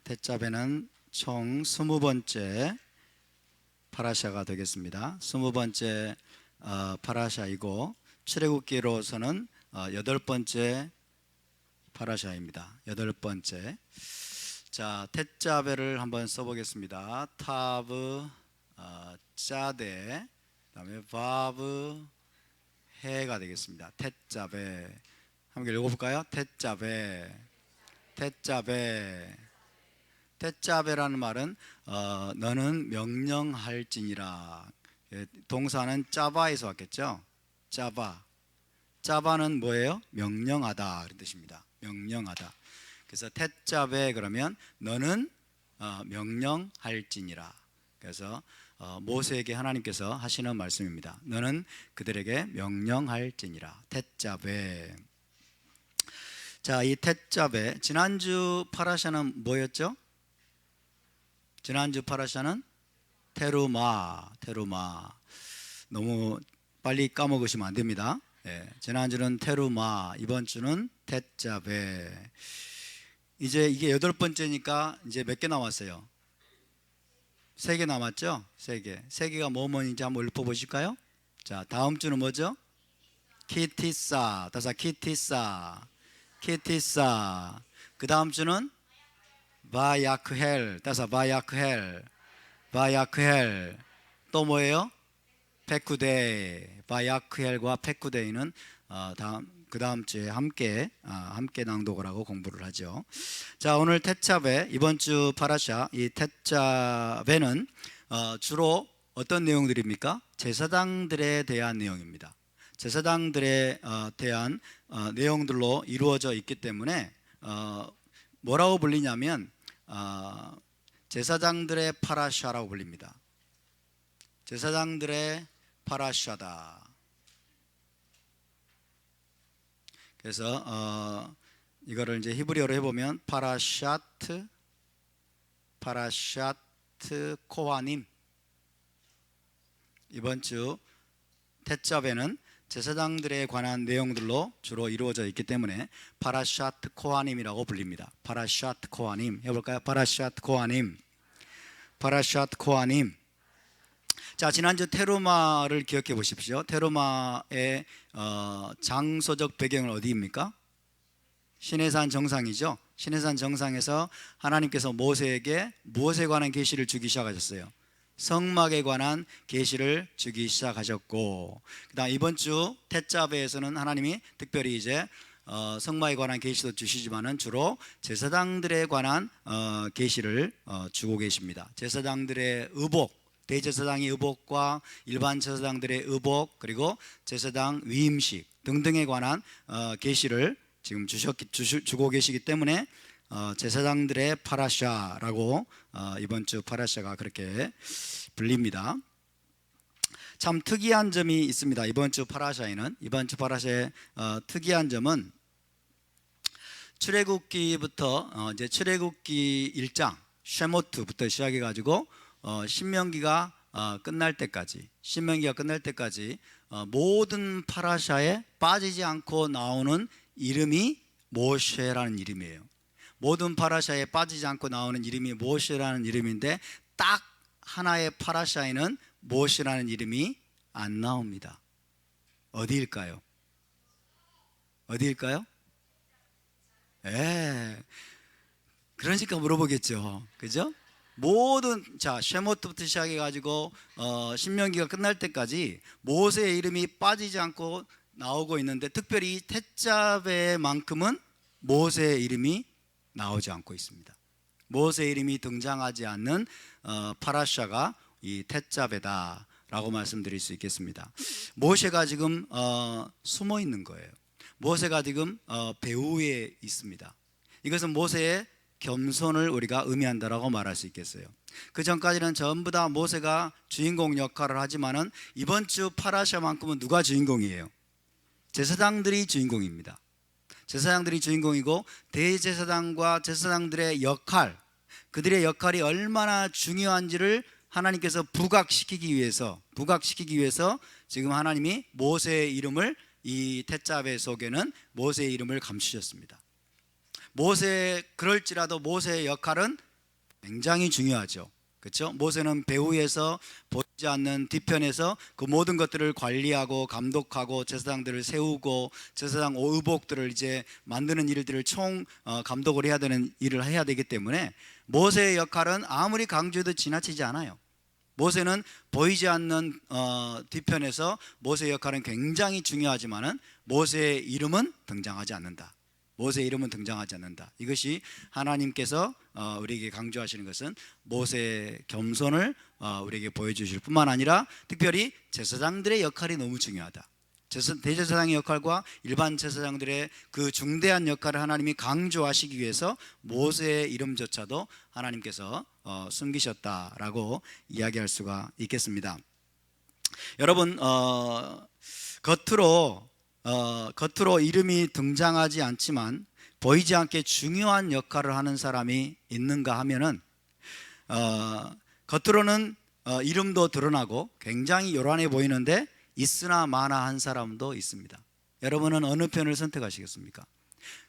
텟자베는 총 20번째 파라샤가 되겠습니다. 20번째 파라샤이고 출애굽기로서는 8번째 파라샤입니다. 8번째. 자, 텟자베를 한번 써보겠습니다. 타브 짜데, 그다음에 바브 해가 되겠습니다. 텟자베. 한번 읽어볼까요? 텟자베라는 말은 너는 명령할지니라. 동사는 짜바에서 왔겠죠. 짜바는 뭐예요? 명령하다 그런 뜻입니다. 명령하다. 그래서 텟자베 그러면 너는 명령할지니라. 그래서 모세에게 하나님께서 하시는 말씀입니다. 너는 그들에게 명령할지니라. 텟자베. 자, 이 텟자베, 지난주 파라샤는 뭐였죠? 지난주 파라샤는 테루마. 너무 빨리 까먹으시면 안 됩니다. 지난주는 테루마, 이번 주는 텟자베. 이제 이게 8번째니까 이제 몇 개 남았어요? 3개 남았죠? 3개. 3개가 뭐뭐인지 한번 읊어보실까요? 자, 다음 주는 뭐죠? 키티사. 그 다음 주는 바야크헬. 또 뭐예요? 페쿠데. 바야크헬과 페쿠데이는 그 다음 주에 함께 낭독을 하고 공부를 하죠. 자, 오늘 텟자베, 이번 주 파라샤, 이 텟자베는 주로 어떤 내용들입니까? 제사장들에 대한 내용입니다. 제사장들에 대한 내용들로 이루어져 있기 때문에 뭐라고 불리냐면 제사장들의 파라샤라고 불립니다. 제사장들의 파라샤다. 그래서 이거를 이제 히브리어로 해보면 파라샤트 코하님. 이번 주 텟자베는 제사장들에 관한 내용들로 주로 이루어져 있기 때문에 파라샤트 코하님이라고 불립니다. 파라샤트 코하님 해볼까요? 파라샤트 코하님. 자, 지난주 테루마를 기억해 보십시오. 테루마의 장소적 배경은 어디입니까? 시내산 정상이죠. 시내산 정상에서 하나님께서 모세에게 무엇에 관한 계시를 주기 시작하셨어요? 성막에 관한 계시를 주기 시작하셨고, 그다음 이번 주 텟자베에서는 하나님이 특별히 이제 성막에 관한 계시도 주시지만은 주로 제사장들에 관한 계시를 주고 계십니다. 제사장들의 의복, 대제사장의 의복과 일반 제사장들의 의복, 그리고 제사장 위임식 등등에 관한 계시를 지금 주고 계시기 때문에 제사장들의 파라샤라고 이번 주 파라샤가 그렇게 불립니다. 참 특이한 점이 있습니다. 이번 주 파라샤에는, 이번 주 파라샤의 특이한 점은 출애굽기부터 이제 출애굽기 1장 쉐모트부터 시작해 가지고 신명기가 끝날 때까지 모든 파라샤에 빠지지 않고 나오는 이름이 모셰라는 이름이에요. 모든 파라샤에 빠지지 않고 나오는 이름이 모셰라는 이름인데 딱 하나의 파라샤에는 모셰라는 이름이 안 나옵니다. 어디일까요? 그러니까 물어보겠죠. 그죠? 모든, 자, 쉐모트부터 시작해 가지고 신명기가 끝날 때까지 모세의 이름이 빠지지 않고 나오고 있는데 특별히 텟자베만큼은 모세의 이름이 나오지 않고 있습니다. 모세의 이름이 등장하지 않는 파라샤가 이 텟자베다라고 말씀드릴 수 있겠습니다. 모세가 지금 숨어 있는 거예요. 모세가 지금 배후에 있습니다. 이것은 모세의 겸손을 우리가 의미한다라고 말할 수 있겠어요. 그 전까지는 전부 다 모세가 주인공 역할을 하지만은 이번 주 파라샤만큼은 누가 주인공이에요? 제사장들이 주인공입니다. 제사장들이 주인공이고 대제사장과 제사장들의 역할, 그들의 역할이 얼마나 중요한지를 하나님께서 부각시키기 위해서 지금 하나님이 모세의 이름을, 이 텟자베 속에는 모세의 이름을 감추셨습니다. 그럴지라도 모세의 역할은 굉장히 중요하죠. 그렇죠? 모세는 배후에서 보이지 않는 뒤편에서 그 모든 것들을 관리하고 감독하고 제사장들을 세우고 제사장 의복들을 이제 만드는 일들을 총 감독을 해야 되는 일을 해야 되기 때문에 모세의 역할은 아무리 강조해도 지나치지 않아요. 모세는 보이지 않는 뒤편에서 모세의 역할은 굉장히 중요하지만은 모세의 이름은 등장하지 않는다. 모세의 이름은 등장하지 않는다. 이것이 하나님께서 우리에게 강조하시는 것은 모세의 겸손을 우리에게 보여주실 뿐만 아니라 특별히 제사장들의 역할이 너무 중요하다. 대제사장의 역할과 일반 제사장들의 그 중대한 역할을 하나님이 강조하시기 위해서 모세의 이름조차도 하나님께서 숨기셨다라고 이야기할 수가 있겠습니다. 여러분, 겉으로 이름이 등장하지 않지만 보이지 않게 중요한 역할을 하는 사람이 있는가 하면은 겉으로는 이름도 드러나고 굉장히 요란해 보이는데 있으나 마나 한 사람도 있습니다. 여러분은 어느 편을 선택하시겠습니까?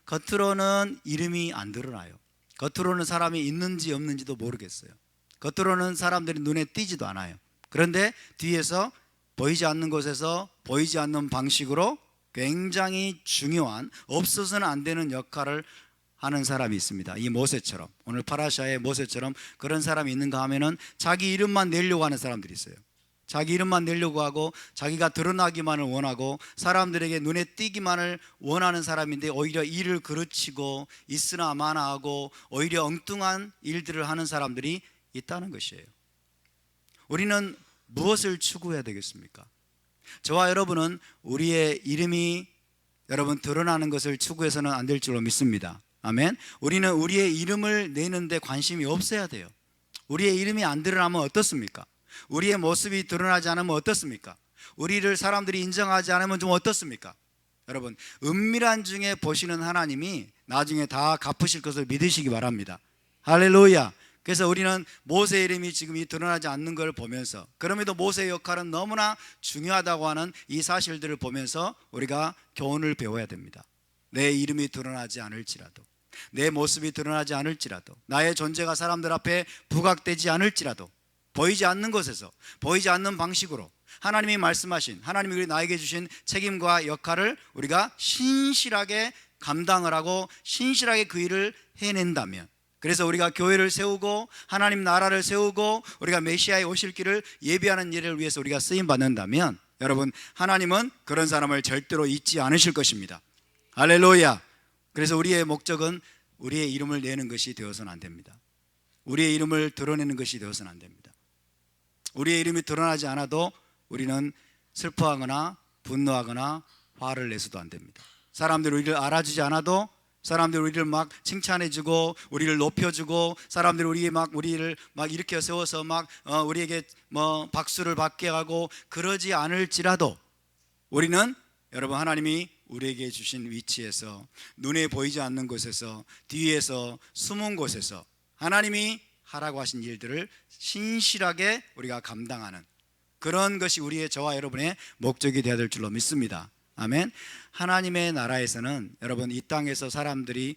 겉으로는 이름이 안 드러나요. 겉으로는 사람이 있는지 없는지도 모르겠어요. 겉으로는 사람들이 눈에 띄지도 않아요. 그런데 뒤에서 보이지 않는 곳에서 보이지 않는 방식으로 굉장히 중요한, 없어서는 안 되는 역할을 하는 사람이 있습니다. 이 모세처럼, 오늘 파라샤의 모세처럼 그런 사람이 있는가 하면은 자기 이름만 내려고 하는 사람들이 있어요. 자기 이름만 내려고 하고 자기가 드러나기만을 원하고 사람들에게 눈에 띄기만을 원하는 사람인데 오히려 일을 그르치고 있으나 마나 하고 오히려 엉뚱한 일들을 하는 사람들이 있다는 것이에요. 우리는 무엇을 추구해야 되겠습니까? 저와 여러분은 우리의 이름이 여러분 드러나는 것을 추구해서는 안 될 줄로 믿습니다. 아멘. 우리는 우리의 이름을 내는데 관심이 없어야 돼요. 우리의 이름이 안 드러나면 어떻습니까? 우리의 모습이 드러나지 않으면 어떻습니까? 우리를 사람들이 인정하지 않으면 좀 어떻습니까? 여러분, 은밀한 중에 보시는 하나님이 나중에 다 갚으실 것을 믿으시기 바랍니다. 할렐루야. 그래서 우리는 모세의 이름이 지금 이 드러나지 않는 걸 보면서, 그럼에도 모세의 역할은 너무나 중요하다고 하는 이 사실들을 보면서 우리가 교훈을 배워야 됩니다. 내 이름이 드러나지 않을지라도, 내 모습이 드러나지 않을지라도, 나의 존재가 사람들 앞에 부각되지 않을지라도 보이지 않는 곳에서 보이지 않는 방식으로 하나님이 말씀하신, 하나님이 나에게 주신 책임과 역할을 우리가 신실하게 감당을 하고 신실하게 그 일을 해낸다면, 그래서 우리가 교회를 세우고 하나님 나라를 세우고 우리가 메시아의 오실 길을 예비하는 일을 위해서 우리가 쓰임 받는다면, 여러분, 하나님은 그런 사람을 절대로 잊지 않으실 것입니다. 할렐루야. 그래서 우리의 목적은 우리의 이름을 내는 것이 되어서는 안 됩니다. 우리의 이름을 드러내는 것이 되어서는 안 됩니다. 우리의 이름이 드러나지 않아도 우리는 슬퍼하거나 분노하거나 화를 내서도 안 됩니다. 사람들이 우리를 알아주지 않아도, 사람들이 우리를 막 칭찬해주고 우리를 높여주고 사람들이 우리를 막 일으켜 세워서 우리에게 박수를 받게 하고 그러지 않을지라도 우리는, 여러분, 하나님이 우리에게 주신 위치에서, 눈에 보이지 않는 곳에서, 뒤에서, 숨은 곳에서 하나님이 하라고 하신 일들을 신실하게 우리가 감당하는 그런 것이 저와 여러분의 목적이 되어야 될 줄로 믿습니다. 아멘. 하나님의 나라에서는 여러분, 이 땅에서 사람들이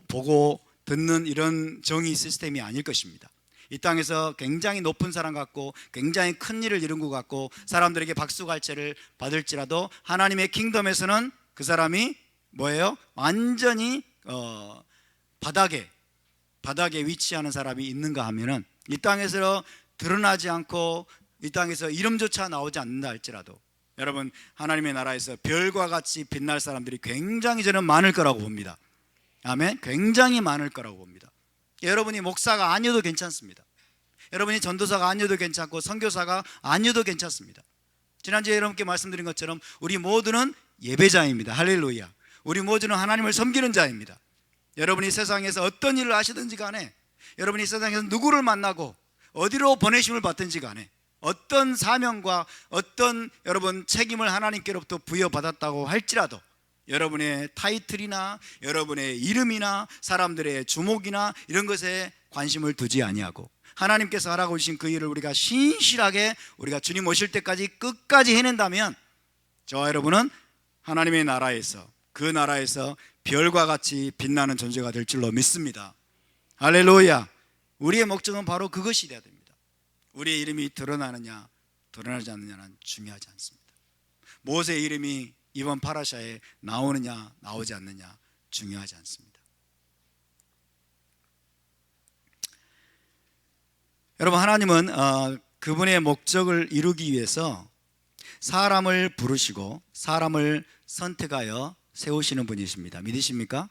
보고 듣는 이런 정의 시스템이 아닐 것입니다. 이 땅에서 굉장히 높은 사람 같고 굉장히 큰 일을 이룬 것 같고 사람들에게 박수갈채를 받을지라도 하나님의 킹덤에서는 그 사람이 뭐예요? 완전히 바닥에 위치하는 사람이 있는가 하면은, 이 땅에서 드러나지 않고 이 땅에서 이름조차 나오지 않는다 할지라도, 여러분, 하나님의 나라에서 별과 같이 빛날 사람들이 굉장히 저는 많을 거라고 봅니다. 아멘. 굉장히 많을 거라고 봅니다. 여러분이 목사가 아니어도 괜찮습니다. 여러분이 전도사가 아니어도 괜찮고 선교사가 아니어도 괜찮습니다. 지난주에 여러분께 말씀드린 것처럼 우리 모두는 예배자입니다. 할렐루야. 우리 모두는 하나님을 섬기는 자입니다. 여러분이 세상에서 어떤 일을 하시든지 간에, 여러분이 세상에서 누구를 만나고 어디로 보내심을 받든지 간에, 어떤 사명과 어떤 여러분 책임을 하나님께로부터 부여받았다고 할지라도 여러분의 타이틀이나 여러분의 이름이나 사람들의 주목이나 이런 것에 관심을 두지 아니하고 하나님께서 하라고 주신 그 일을 우리가 신실하게 우리가 주님 오실 때까지 끝까지 해낸다면, 저와 여러분은 하나님의 나라에서 그 나라에서 별과 같이 빛나는 존재가 될 줄로 믿습니다. 할렐루야. 우리의 목적은 바로 그것이 되어야 됩니다. 우리의 이름이 드러나느냐 드러나지 않느냐는 중요하지 않습니다. 모세의 이름이 이번 파라샤에 나오느냐 나오지 않느냐 중요하지 않습니다. 여러분, 하나님은 그분의 목적을 이루기 위해서 사람을 부르시고 사람을 선택하여 세우시는 분이십니다. 믿으십니까?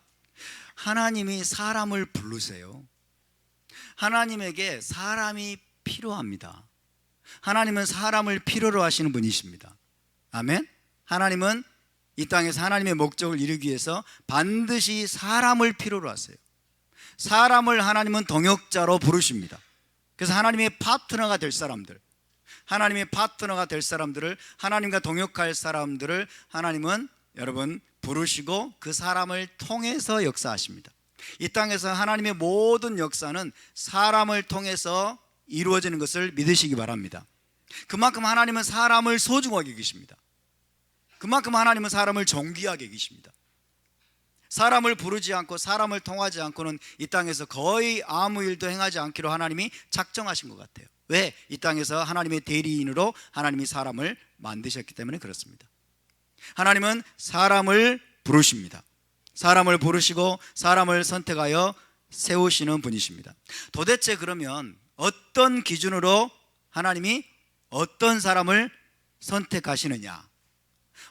하나님이 사람을 부르세요. 하나님에게 사람이 필요합니다. 하나님은 사람을 필요로 하시는 분이십니다. 아멘. 하나님은 이 땅에서 하나님의 목적을 이루기 위해서 반드시 사람을 필요로 하세요. 사람을 하나님은 동역자로 부르십니다. 그래서 하나님의 파트너가 될 사람들, 하나님의 파트너가 될 사람들을, 하나님과 동역할 사람들을 하나님은 여러분 부르시고 그 사람을 통해서 역사하십니다. 이 땅에서 하나님의 모든 역사는 사람을 통해서 이루어지는 것을 믿으시기 바랍니다. 그만큼 하나님은 사람을 소중하게 계십니다. 그만큼 하나님은 사람을 존귀하게 계십니다. 사람을 부르지 않고 사람을 통하지 않고는 이 땅에서 거의 아무 일도 행하지 않기로 하나님이 작정하신 것 같아요. 왜? 이 땅에서 하나님의 대리인으로 하나님이 사람을 만드셨기 때문에 그렇습니다. 하나님은 사람을 부르십니다. 사람을 부르시고 사람을 선택하여 세우시는 분이십니다. 도대체 그러면 어떤 기준으로 하나님이 어떤 사람을 선택하시느냐,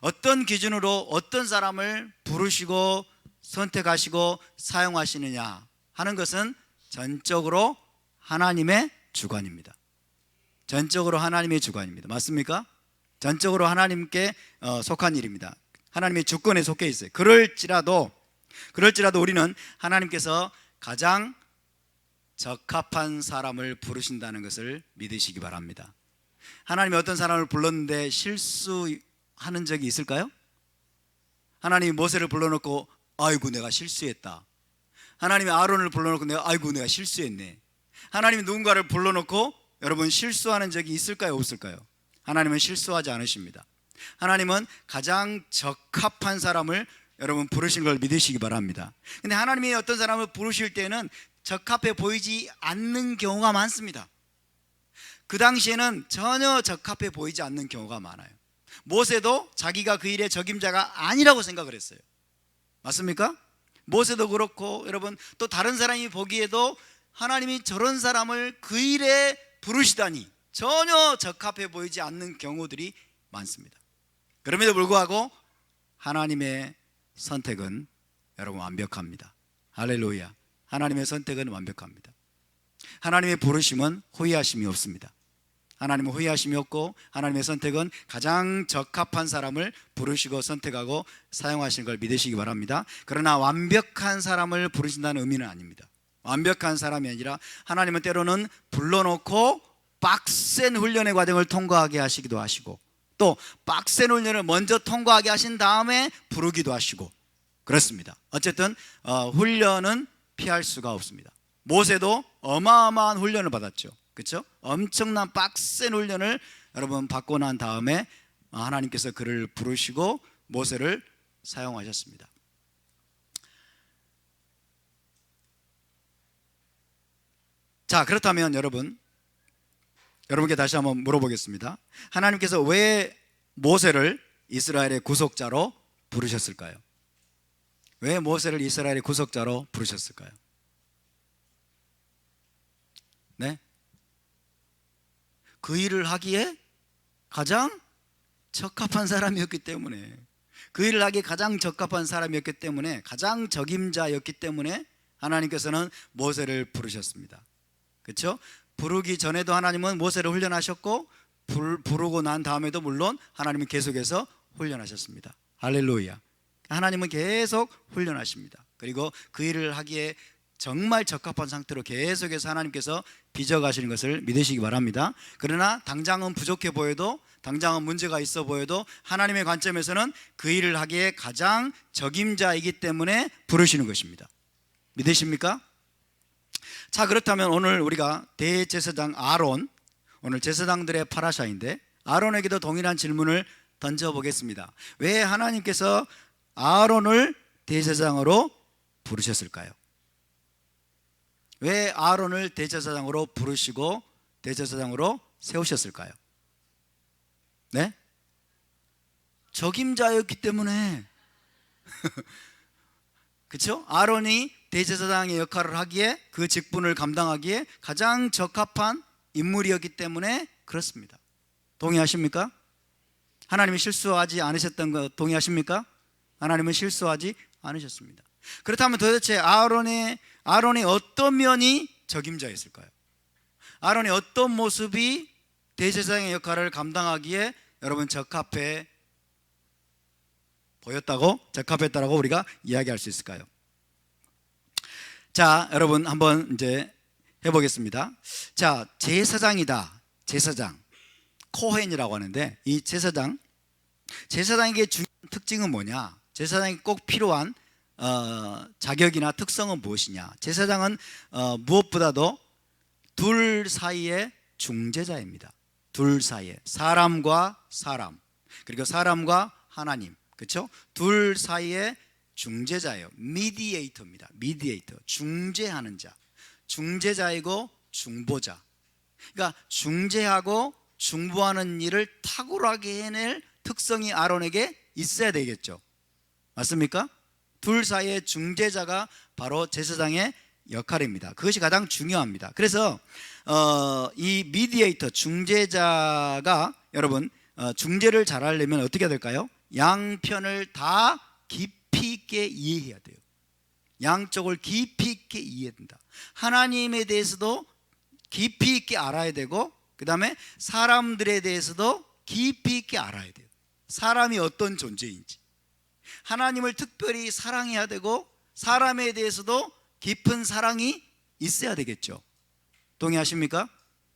어떤 기준으로 어떤 사람을 부르시고 선택하시고 사용하시느냐 하는 것은 전적으로 하나님의 주관입니다. 전적으로 하나님의 주관입니다. 맞습니까? 전적으로 하나님께 속한 일입니다. 하나님의 주권에 속해 있어요. 그럴지라도 우리는 하나님께서 가장 적합한 사람을 부르신다는 것을 믿으시기 바랍니다. 하나님이 어떤 사람을 불렀는데 실수하는 적이 있을까요? 하나님이 모세를 불러놓고 아이고 내가 실수했다. 하나님이 아론을 불러놓고 아이고 내가 실수했네. 하나님이 누군가를 불러놓고 여러분 실수하는 적이 있을까요? 없을까요? 하나님은 실수하지 않으십니다. 하나님은 가장 적합한 사람을 여러분 부르신 걸 믿으시기 바랍니다. 근데 하나님이 어떤 사람을 부르실 때는 적합해 보이지 않는 경우가 많습니다. 그 당시에는 전혀 적합해 보이지 않는 경우가 많아요. 모세도 자기가 그 일의 적임자가 아니라고 생각을 했어요. 맞습니까? 모세도 그렇고 여러분 또 다른 사람이 보기에도 하나님이 저런 사람을 그 일에 부르시다니 전혀 적합해 보이지 않는 경우들이 많습니다. 그럼에도 불구하고 하나님의 선택은 여러분 완벽합니다. 할렐루야. 하나님의 선택은 완벽합니다. 하나님의 부르심은 후회하심이 없습니다. 하나님은 후회하심이 없고 하나님의 선택은 가장 적합한 사람을 부르시고 선택하고 사용하시는 걸 믿으시기 바랍니다. 그러나 완벽한 사람을 부르신다는 의미는 아닙니다. 완벽한 사람이 아니라 하나님은 때로는 불러놓고 빡센 훈련의 과정을 통과하게 하시기도 하시고 또 빡센 훈련을 먼저 통과하게 하신 다음에 부르기도 하시고 그렇습니다. 어쨌든 훈련은 피할 수가 없습니다. 모세도 어마어마한 훈련을 받았죠. 그렇죠? 엄청난 빡센 훈련을 여러분 받고 난 다음에 하나님께서 그를 부르시고 모세를 사용하셨습니다. 자, 그렇다면 여러분께 다시 한번 물어보겠습니다. 하나님께서 왜 모세를 이스라엘의 구속자로 부르셨을까요? 왜 모세를 이스라엘의 구속자로 부르셨을까요? 네? 그 일을 하기에 가장 적합한 사람이었기 때문에, 그 일을 하기에 가장 적합한 사람이었기 때문에, 가장 적임자였기 때문에 하나님께서는 모세를 부르셨습니다. 그렇죠? 부르기 전에도 하나님은 모세를 훈련하셨고 부르고 난 다음에도 물론 하나님은 계속해서 훈련하셨습니다. 할렐루야. 하나님은 계속 훈련하십니다. 그리고 그 일을 하기에 정말 적합한 상태로 계속해서 하나님께서 빚어가시는 것을 믿으시기 바랍니다. 그러나 당장은 부족해 보여도, 당장은 문제가 있어 보여도 하나님의 관점에서는 그 일을 하기에 가장 적임자이기 때문에 부르시는 것입니다. 믿으십니까? 자, 그렇다면 오늘 우리가 대제사장 아론, 오늘 제사장들의 파라샤인데 아론에게도 동일한 질문을 던져보겠습니다. 왜 하나님께서 아론을 대제사장으로 부르셨을까요? 왜 아론을 대제사장으로 부르시고 대제사장으로 세우셨을까요? 네? 적임자였기 때문에. 그렇죠? 아론이 대제사장의 역할을 하기에, 그 직분을 감당하기에 가장 적합한 인물이었기 때문에 그렇습니다. 동의하십니까? 하나님이 실수하지 않으셨던 거 동의하십니까? 하나님은 실수하지 않으셨습니다. 그렇다면 도대체 아론의 어떤 면이 적임자였을까요? 아론의 어떤 모습이 대제사장의 역할을 감당하기에 여러분 적합해 보였다고, 적합했다라고 우리가 이야기할 수 있을까요? 자, 여러분 한번 이제 해보겠습니다. 자, 제사장이다. 제사장, 코헨이라고 하는데, 이 제사장에게 중요한 특징은 뭐냐? 제사장이 꼭 필요한 자격이나 특성은 무엇이냐? 제사장은 무엇보다도 둘 사이의 중재자입니다. 둘 사이에, 사람과 사람, 그리고 사람과 하나님, 그렇죠? 둘 사이의 중재자예요. 미디에이터입니다. 미디에이터, 중재하는 자, 중재자이고 중보자. 그러니까 중재하고 중보하는 일을 탁월하게 해낼 특성이 아론에게 있어야 되겠죠. 맞습니까? 둘 사이의 중재자가 바로 제사장의 역할입니다. 그것이 가장 중요합니다. 그래서 이 미디에이터, 중재자가 여러분 중재를 잘하려면 어떻게 해야 될까요? 양편을 다 깊이 있게 이해해야 돼요. 양쪽을 깊이 있게 이해해야 된다. 하나님에 대해서도 깊이 있게 알아야 되고, 그 다음에 사람들에 대해서도 깊이 있게 알아야 돼요. 사람이 어떤 존재인지, 하나님을 특별히 사랑해야 되고, 사람에 대해서도 깊은 사랑이 있어야 되겠죠. 동의하십니까?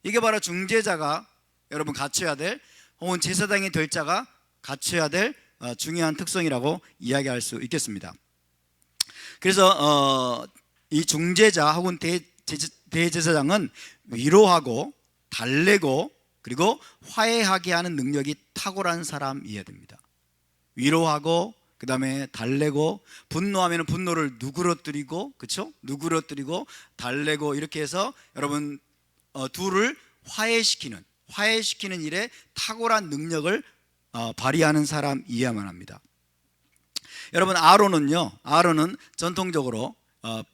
이게 바로 중재자가 여러분 갖춰야 될, 혹은 제사장이 될 자가 갖춰야 될 중요한 특성이라고 이야기할 수 있겠습니다. 그래서 이 중재자 혹은 대제사장은 위로하고 달래고 그리고 화해하게 하는 능력이 탁월한 사람이어야 됩니다. 위로하고 그 다음에 달래고, 분노하면 분노를 누그러뜨리고, 그렇죠? 누그러뜨리고 달래고, 이렇게 해서 여러분 둘을 화해시키는 일에 탁월한 능력을 발휘하는 사람이어야만 합니다. 여러분 아론은 전통적으로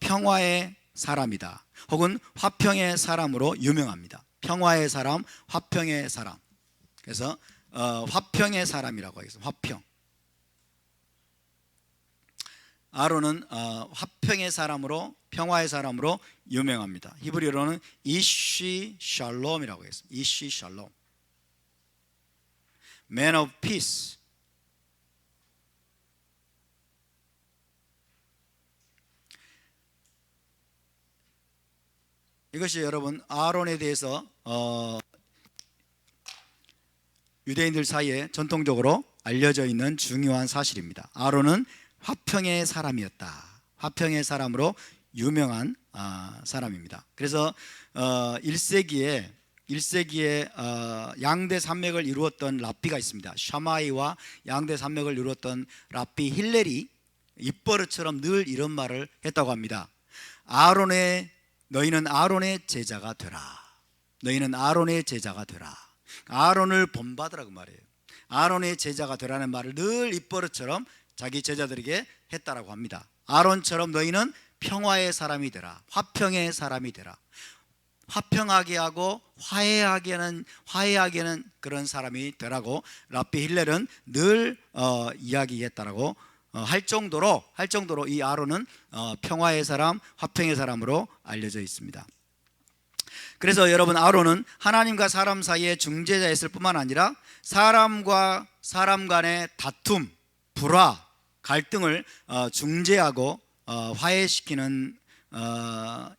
평화의 사람이다, 혹은 화평의 사람으로 유명합니다. 평화의 사람, 화평의 사람. 그래서 화평의 사람이라고 하겠습니다. 화평. 아론은 화평의 사람으로, 평화의 사람으로 유명합니다. 히브리어로는 이쉬 샬롬이라고 했습니다. 이쉬 샬롬, Man of Peace. 이것이 여러분 아론에 대해서 유대인들 사이에 전통적으로 알려져 있는 중요한 사실입니다. 아론은 화평의 사람이었다. 화평의 사람으로 유명한 사람입니다. 그래서 1세기에 양대 산맥을 이루었던 랍비가 있습니다. 샤마이와 양대 산맥을 이루었던 랍비 힐렐이 입버릇처럼 늘 이런 말을 했다고 합니다. 너희는 아론의 제자가 되라. 너희는 아론의 제자가 되라. 아론을 본받으라, 그 말이에요. 아론의 제자가 되라는 말을 늘 입버릇처럼 자기 제자들에게 했다라고 합니다. 아론처럼 너희는 평화의 사람이 되라. 화평의 사람이 되라. 화평하게 하고 화해하게 하는 그런 사람이 되라고 랍비 힐렐은 늘 이야기했다라고 할 정도로 이 아론은 평화의 사람, 화평의 사람으로 알려져 있습니다. 그래서 여러분 아론은 하나님과 사람 사이의 중재자였을 뿐만 아니라 사람과 사람 간의 다툼, 불화, 갈등을 중재하고 화해시키는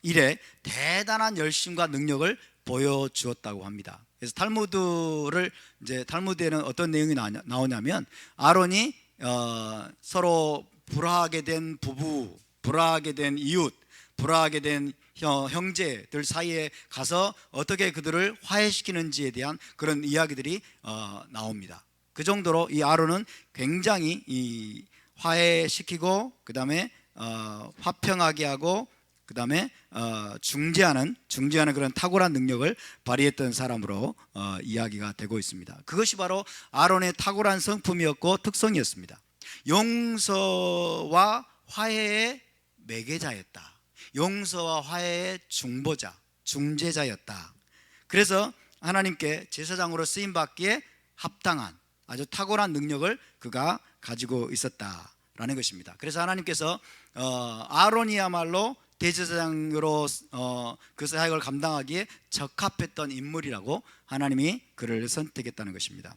일에 대단한 열심과 능력을 보여주었다고 합니다. 그래서 탈무드에는 어떤 내용이 나오냐면 아론이 서로 불화하게 된 부부, 불화하게 된 이웃, 불화하게 된 형제들 사이에 가서 어떻게 그들을 화해시키는지에 대한 그런 이야기들이 나옵니다. 그 정도로 이 아론은 굉장히 이 화해시키고 그다음에 화평하게 하고 그다음에 중재하는 그런 탁월한 능력을 발휘했던 사람으로 이야기가 되고 있습니다. 그것이 바로 아론의 탁월한 성품이었고 특성이었습니다. 용서와 화해의 매개자였다. 용서와 화해의 중보자, 중재자였다. 그래서 하나님께 제사장으로 쓰임 받기에 합당한 아주 탁월한 능력을 그가 가지고 있었다라는 것입니다. 그래서 하나님께서 아론이야말로 대제사장으로 그 사역을 감당하기에 적합했던 인물이라고 하나님이 그를 선택했다는 것입니다.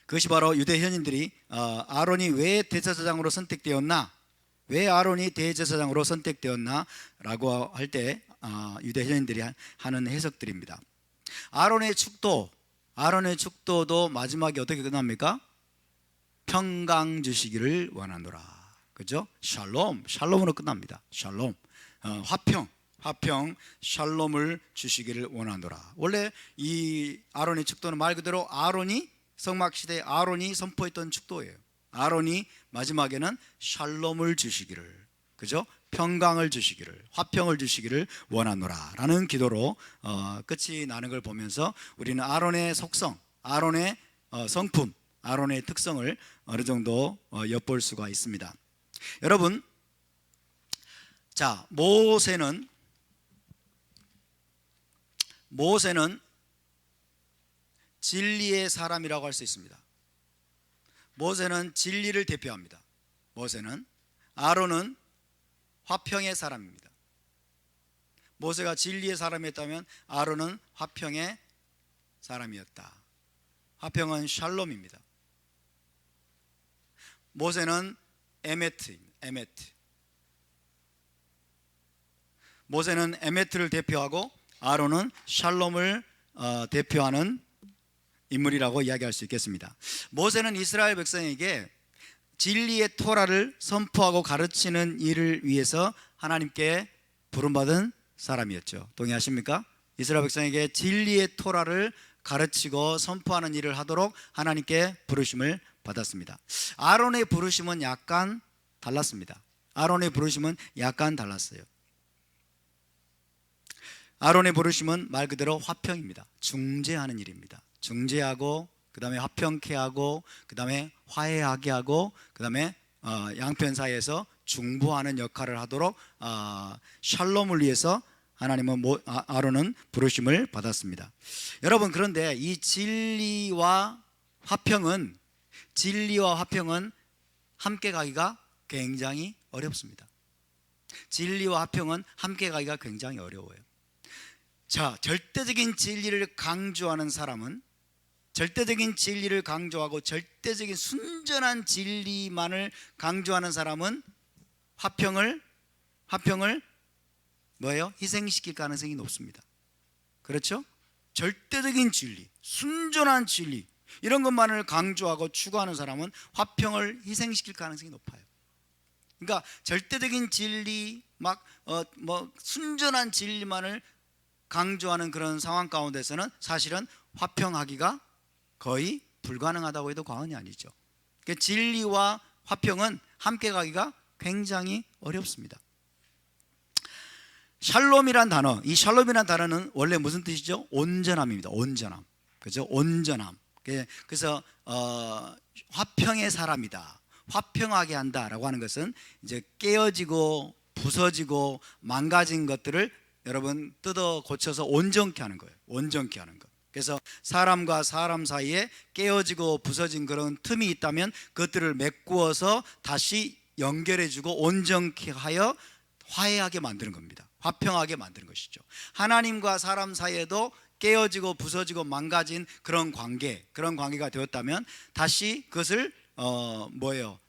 그것이 바로 유대 현인들이 아론이 왜 대제사장으로 선택되었나, 왜 아론이 대제사장으로 선택되었나 라고 할 때 유대 현인들이 하는 해석들입니다. 아론의 축도도 마지막에 어떻게 끝납니까? 평강 주시기를 원하노라. 그죠? 샬롬으로 끝납니다. 샬롬, 화평, 샬롬을 주시기를 원하노라. 원래 이 아론의 축도는 말 그대로 성막시대 아론이 선포했던 축도예요. 아론이 마지막에는 샬롬을 주시기를, 그죠? 평강을 주시기를, 화평을 주시기를 원하노라 라는 기도로 끝이 나는 걸 보면서 우리는 아론의 속성, 아론의 성품, 아론의 특성을 어느 정도 엿볼 수가 있습니다. 여러분, 자, 모세는 진리의 사람이라고 할 수 있습니다. 모세는 진리를 대표합니다. 아론은 화평의 사람입니다. 모세가 진리의 사람이었다면 아론은 화평의 사람이었다. 화평은 샬롬입니다. 모세는 에메트. 모세는 에메트를 대표하고 아론은 샬롬을 대표하는 인물이라고 이야기할 수 있겠습니다. 모세는 이스라엘 백성에게 진리의 토라를 선포하고 가르치는 일을 위해서 하나님께 부름받은 사람이었죠. 동의하십니까? 이스라엘 백성에게 진리의 토라를 가르치고 선포하는 일을 하도록 하나님께 부르심을 받았습니다. 아론의 부르심은 약간 달랐습니다. 아론의 부르심은 약간 달랐어요. 아론의 부르심은 말 그대로 화평입니다. 중재하는 일입니다. 중재하고 그 다음에 화평케 하고 그 다음에 화해하게 하고 그 다음에 양편 사이에서 중보하는 역할을 하도록 샬롬을 위해서 하나님은 아론은 부르심을 받았습니다. 여러분, 그런데 이 진리와 화평은 함께 가기가 굉장히 어렵습니다. 진리와 화평은 함께 가기가 굉장히 어려워요. 자, 절대적인 진리를 강조하는 사람은, 절대적인 진리를 강조하고 절대적인 순전한 진리만을 강조하는 사람은 화평을 뭐예요? 희생시킬 가능성이 높습니다. 그렇죠? 절대적인 진리, 순전한 진리, 이런 것만을 강조하고 추구하는 사람은 화평을 희생시킬 가능성이 높아요. 그러니까 절대적인 진리, 순전한 진리만을 강조하는 그런 상황 가운데서는 사실은 화평하기가 거의 불가능하다고 해도 과언이 아니죠. 그러니까 진리와 화평은 함께 가기가 굉장히 어렵습니다. 샬롬이란 단어, 이 샬롬이란 단어는 원래 무슨 뜻이죠? 온전함입니다. 온전함, 그죠? 온전함. 그래서 화평의 사람이다, 화평하게 한다라고 하는 것은 이제 깨어지고 부서지고 망가진 것들을 여러분 뜯어 고쳐서 온전케 하는 거예요. 온전케 하는 것. 그래서 사람과 사람 사이에 깨어지고 부서진 그런 틈이 있다면 그것들을 메꾸어서 다시 연결해주고 온전케 하여 화해하게 만드는 겁니다. 화평하게 만드는 것이죠. 하나님과 사람 사이에도 깨어지고 부서지고 망가진 그런 관계가 되었다면 다시 그것을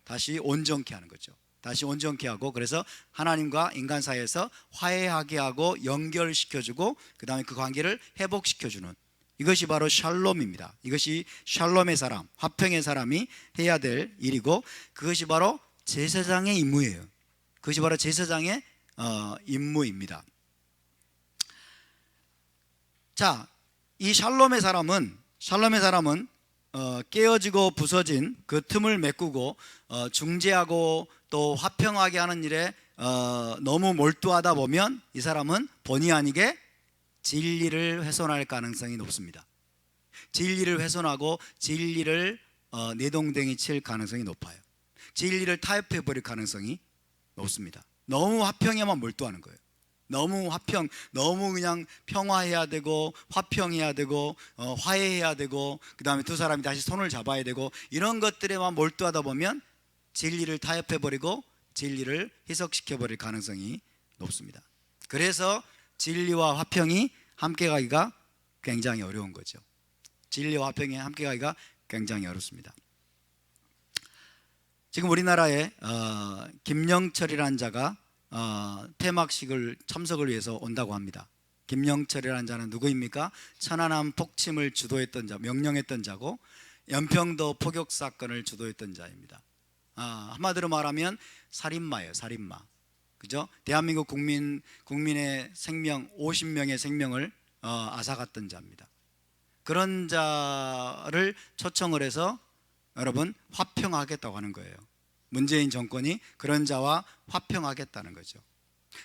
다시 온전케 하는 거죠. 다시 온전케 하고, 그래서 하나님과 인간 사이에서 화해하게 하고 연결시켜주고 그 다음에 그 관계를 회복시켜주는, 이것이 바로 샬롬입니다. 이것이 샬롬의 사람, 화평의 사람이 해야 될 일이고, 그것이 바로 제사장의 임무예요. 그것이 바로 제사장의 임무입니다. 자, 이 샬롬의 사람은 깨어지고 부서진 그 틈을 메꾸고 중재하고 또 화평하게 하는 일에 너무 몰두하다 보면 이 사람은 본의 아니게 진리를 훼손할 가능성이 높습니다. 진리를 훼손하고 진리를 내동댕이 칠 가능성이 높아요. 진리를 타협해 버릴 가능성이 높습니다. 너무 화평에만 몰두하는 거예요. 너무 화평, 너무 그냥 평화해야 되고 화평해야 되고 화해해야 되고 그 다음에 두 사람이 다시 손을 잡아야 되고 이런 것들에만 몰두하다 보면 진리를 타협해 버리고 진리를 희석시켜 버릴 가능성이 높습니다. 그래서 진리와 화평이 함께 가기가 굉장히 어려운 거죠. 진리와 화평이 함께 가기가 굉장히 어렵습니다. 지금 우리나라에 김영철이라는 자가 폐막식을 참석을 위해서 온다고 합니다. 김영철이라는 자는 누구입니까? 천안함 폭침을 주도했던 자, 명령했던 자고 연평도 포격 사건을 주도했던 자입니다. 한마디로 말하면 살인마예요. 살인마. 그죠? 대한민국 국민의 생명 50명의 생명을 앗아갔던 자입니다. 그런 자를 초청을 해서 여러분 화평하겠다고 하는 거예요. 문재인 정권이 그런 자와 화평하겠다는 거죠.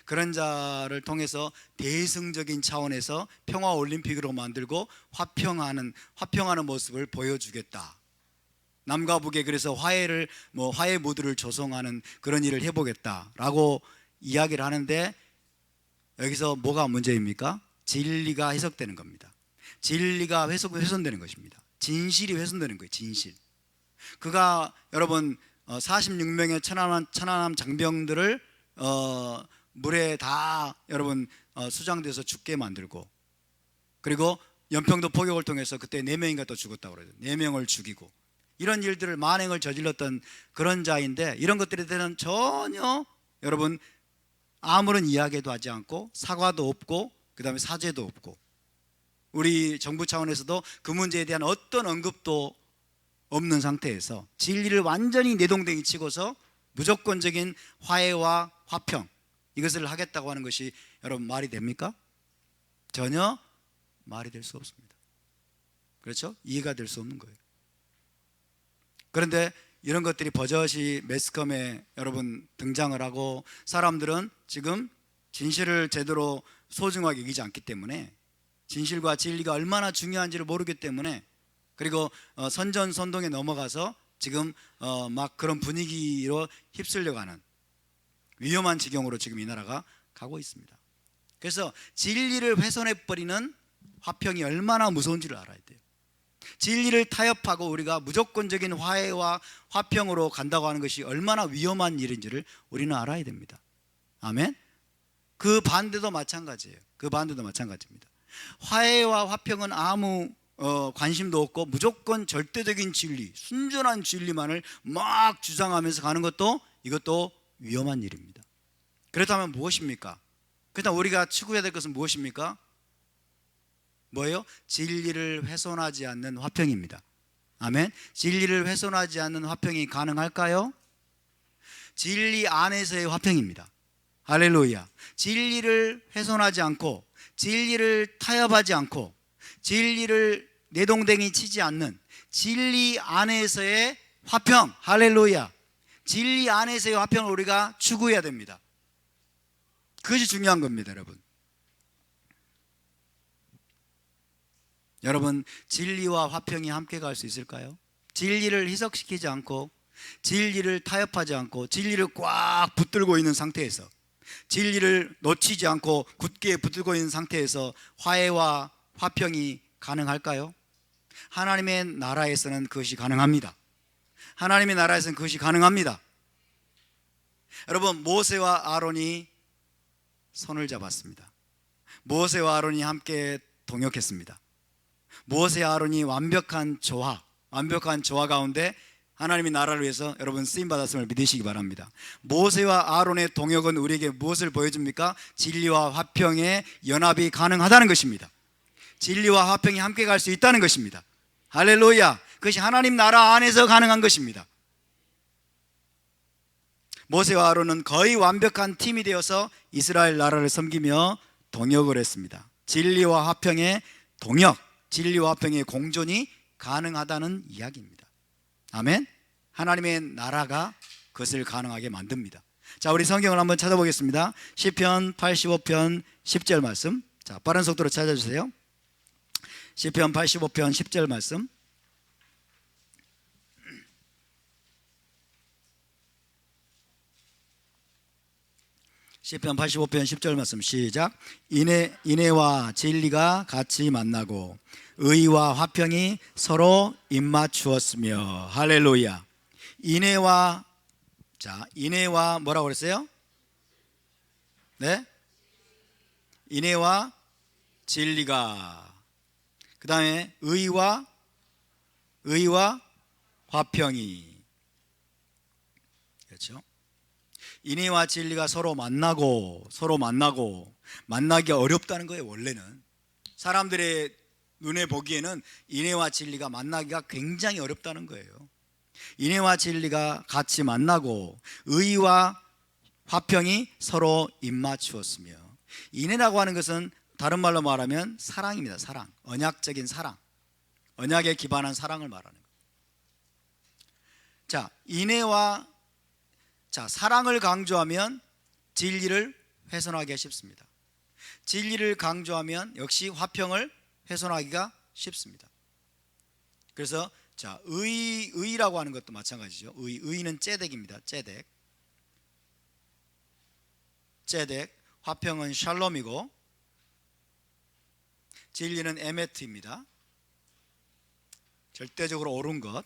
그런 자를 통해서 대승적인 차원에서 평화올림픽으로 만들고 화평하는 모습을 보여주겠다. 남과 북에 그래서 화해 무드를 조성하는 그런 일을 해보겠다라고 이야기를 하는데 여기서 뭐가 문제입니까? 진리가 해석되는 겁니다. 진리가 훼손되는 것입니다. 진실이 훼손되는 거예요. 진실. 그가 여러분 46명의 천안함 장병들을 물에 다 여러분 수장돼서 죽게 만들고 그리고 연평도 포격을 통해서 그때 4명인가 또 죽었다고 그러죠. 4명을 죽이고 이런 일들을 만행을 저질렀던 그런 자인데 이런 것들에 대해서는 전혀 여러분 아무런 이야기도 하지 않고 사과도 없고 그 다음에 사죄도 없고 우리 정부 차원에서도 그 문제에 대한 어떤 언급도 없는 상태에서 진리를 완전히 내동댕이 치고서 무조건적인 화해와 화평 이것을 하겠다고 하는 것이 여러분 말이 됩니까? 전혀 말이 될 수 없습니다. 그렇죠? 이해가 될 수 없는 거예요. 그런데 이런 것들이 버젓이 매스컴에 여러분 등장을 하고 사람들은 지금 진실을 제대로 소중하게 여기지 않기 때문에 진실과 진리가 얼마나 중요한지를 모르기 때문에 그리고 선전선동에 넘어가서 지금 막 그런 분위기로 휩쓸려가는 위험한 지경으로 지금 이 나라가 가고 있습니다. 그래서 진리를 훼손해버리는 화평이 얼마나 무서운지를 알아야 돼요. 진리를 타협하고 우리가 무조건적인 화해와 화평으로 간다고 하는 것이 얼마나 위험한 일인지를 우리는 알아야 됩니다. 아멘. 그 반대도 마찬가지예요. 그 반대도 마찬가지입니다. 화해와 화평은 아무 관심도 없고 무조건 절대적인 진리, 순전한 진리만을 막 주장하면서 가는 것도 이것도 위험한 일입니다. 그렇다면 무엇입니까? 그렇다면 우리가 추구해야 될 것은 무엇입니까? 뭐예요? 진리를 훼손하지 않는 화평입니다. 아멘. 진리를 훼손하지 않는 화평이 가능할까요? 진리 안에서의 화평입니다. 할렐루야. 진리를 훼손하지 않고 진리를 타협하지 않고 진리를 내동댕이 치지 않는 진리 안에서의 화평. 할렐루야. 진리 안에서의 화평을 우리가 추구해야 됩니다. 그것이 중요한 겁니다, 여러분. 여러분, 진리와 화평이 함께 갈 수 있을까요? 진리를 희석시키지 않고 진리를 타협하지 않고 진리를 꽉 붙들고 있는 상태에서 진리를 놓치지 않고 굳게 붙들고 있는 상태에서 화해와 화평이 가능할까요? 하나님의 나라에서는 그것이 가능합니다. 하나님의 나라에서는 그것이 가능합니다. 여러분, 모세와 아론이 손을 잡았습니다. 모세와 아론이 함께 동역했습니다. 모세와 아론이 완벽한 조화 가운데 하나님의 나라를 위해서 여러분 쓰임받았음을 믿으시기 바랍니다. 모세와 아론의 동역은 우리에게 무엇을 보여줍니까? 진리와 화평의 연합이 가능하다는 것입니다. 진리와 화평이 함께 갈 수 있다는 것입니다. 할렐루야. 그것이 하나님 나라 안에서 가능한 것입니다. 모세와 아론은 거의 완벽한 팀이 되어서 이스라엘 나라를 섬기며 동역을 했습니다. 진리와 화평의 동역, 진리와 화평의 공존이 가능하다는 이야기입니다. 아멘. 하나님의 나라가 그것을 가능하게 만듭니다. 자, 우리 성경을 한번 찾아보겠습니다. 시편 85편 10절 말씀. 자, 빠른 속도로 찾아주세요. 시편 85편 10절 말씀. 시편 85편 10절 말씀 시작. 인애와 진리가 같이 만나고 의와 화평이 서로 입맞추었으며. 할렐루야. 인애와 뭐라고 그랬어요? 네? 인애와 진리가, 그 다음에 의와 화평이. 그렇죠? 인애와 진리가 서로 만나고 만나기 어렵다는 거예요. 원래는 사람들의 눈에 보기에는 인애와 진리가 만나기가 굉장히 어렵다는 거예요. 인애와 진리가 같이 만나고 의와 화평이 서로 입맞추었으며. 인애라고 하는 것은 다른 말로 말하면 사랑입니다. 사랑, 언약적인 사랑, 언약에 기반한 사랑을 말하는 거예요. 자, 사랑을 강조하면 진리를 훼손하기가 쉽습니다. 진리를 강조하면 역시 화평을 훼손하기가 쉽습니다. 그래서 의라고 하는 것도 마찬가지죠. 의는 째덱입니다. 째덱, 화평은 샬롬이고 진리는 에메트입니다. 절대적으로 옳은 것.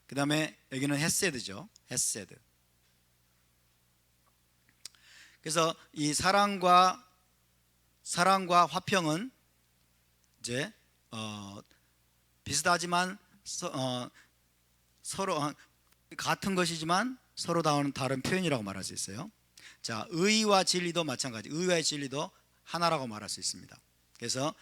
그 다음에 여기는 헤세드죠. 헤세드. 그래서 이 사랑과 화평은 이제 비슷하지만 서로 같은 것이지만 서로 다른 표현이라고 말할 수 있어요. 자, 의와 진리도 마찬가지. 의와 진리도 하나라고 말할 수 있습니다. 그래서